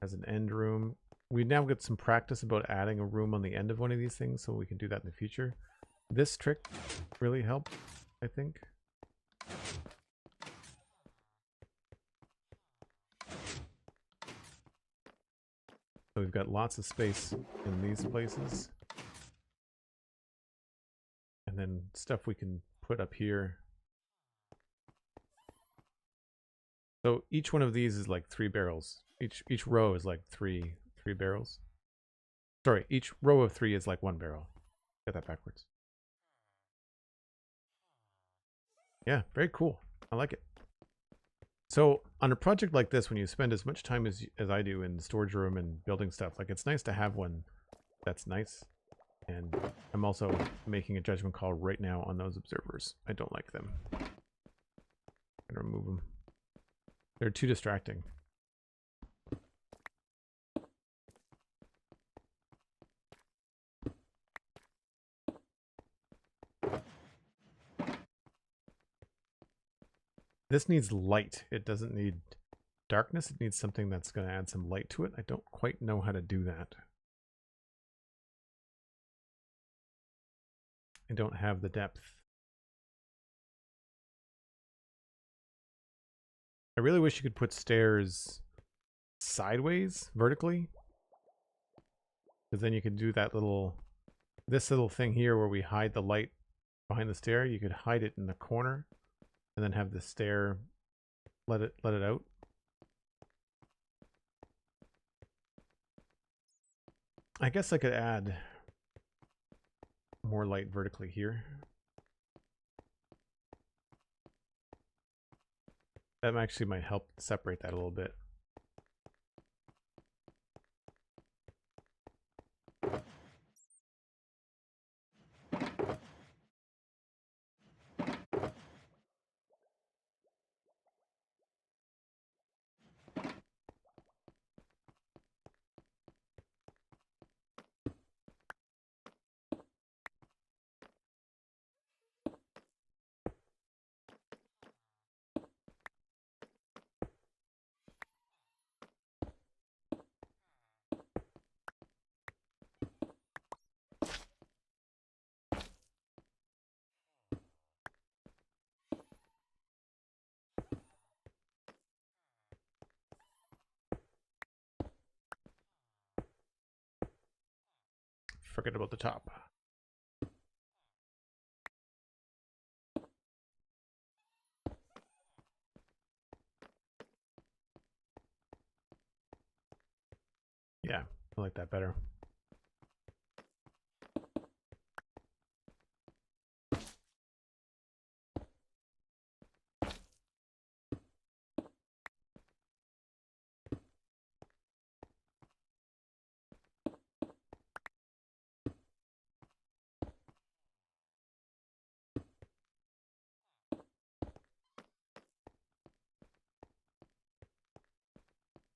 As an end room. We now get some practice about adding a room on the end of one of these things, so we can do that in the future. This trick really helped, I think. So we've got lots of space in these places. And then stuff we can put up here. So each one of these is like 3 barrels. Each row is like three barrels. Sorry, each row of 3 is like 1 barrel. Got that backwards. Yeah, very cool. I like it. So on a project like this, when you spend as much time as I do in the storage room and building stuff, like it's nice to have one that's nice. And I'm also making a judgment call right now on those observers. I don't like them. I'm gonna remove them. They're too distracting. This needs light. It doesn't need darkness. It needs something that's going to add some light to it. I don't quite know how to do that. I don't have the depth. I really wish you could put stairs sideways, vertically. Because then you could do that this little thing here where we hide the light behind the stair. You could hide it in the corner and then have the stair let it out. I guess I could add more light vertically here. That actually might help separate that a little bit. Forget about the top. Yeah, I like that better.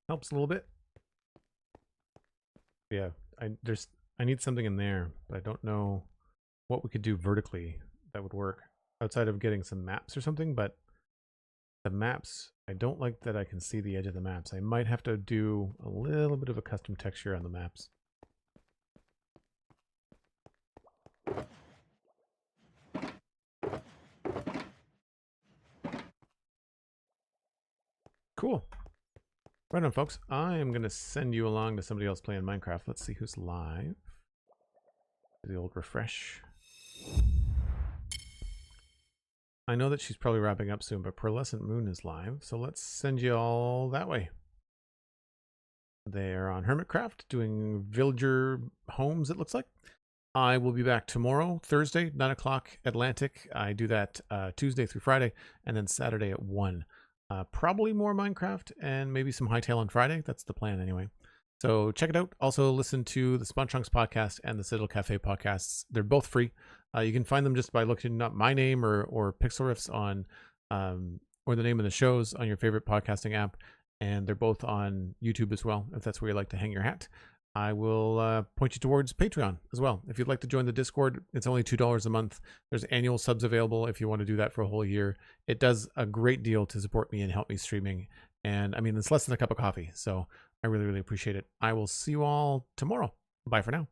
Helps a little bit. Yeah, I need something in there, but I don't know what we could do vertically that would work outside of getting some maps or something. But the maps, I don't like that I can see the edge of the maps. I might have to do a little bit of a custom texture on the maps. Cool. Right on, folks. I am going to send you along to somebody else playing Minecraft. Let's see who's live. The old refresh. I know that she's probably wrapping up soon, but Pearlescent Moon is live. So let's send you all that way. They're on Hermitcraft doing villager homes, it looks like. I will be back tomorrow, Thursday, 9 o'clock Atlantic. I do that Tuesday through Friday, and then Saturday at 1. Probably more Minecraft and maybe some Hightail on Friday. That's the plan anyway. So check it out. Also listen to the Spawn Chunks podcast and the Citadel Cafe podcasts. They're both free. You can find them just by looking up my name or Pixel Riffs on or the name of the shows on your favorite podcasting app, and they're both on YouTube as well, if that's where you like to hang your hat. I will point you towards Patreon as well. If you'd like to join the Discord, it's only $2 a month. There's annual subs available if you want to do that for a whole year. It does a great deal to support me and help me streaming. And I mean, it's less than a cup of coffee. So I really, really appreciate it. I will see you all tomorrow. Bye for now.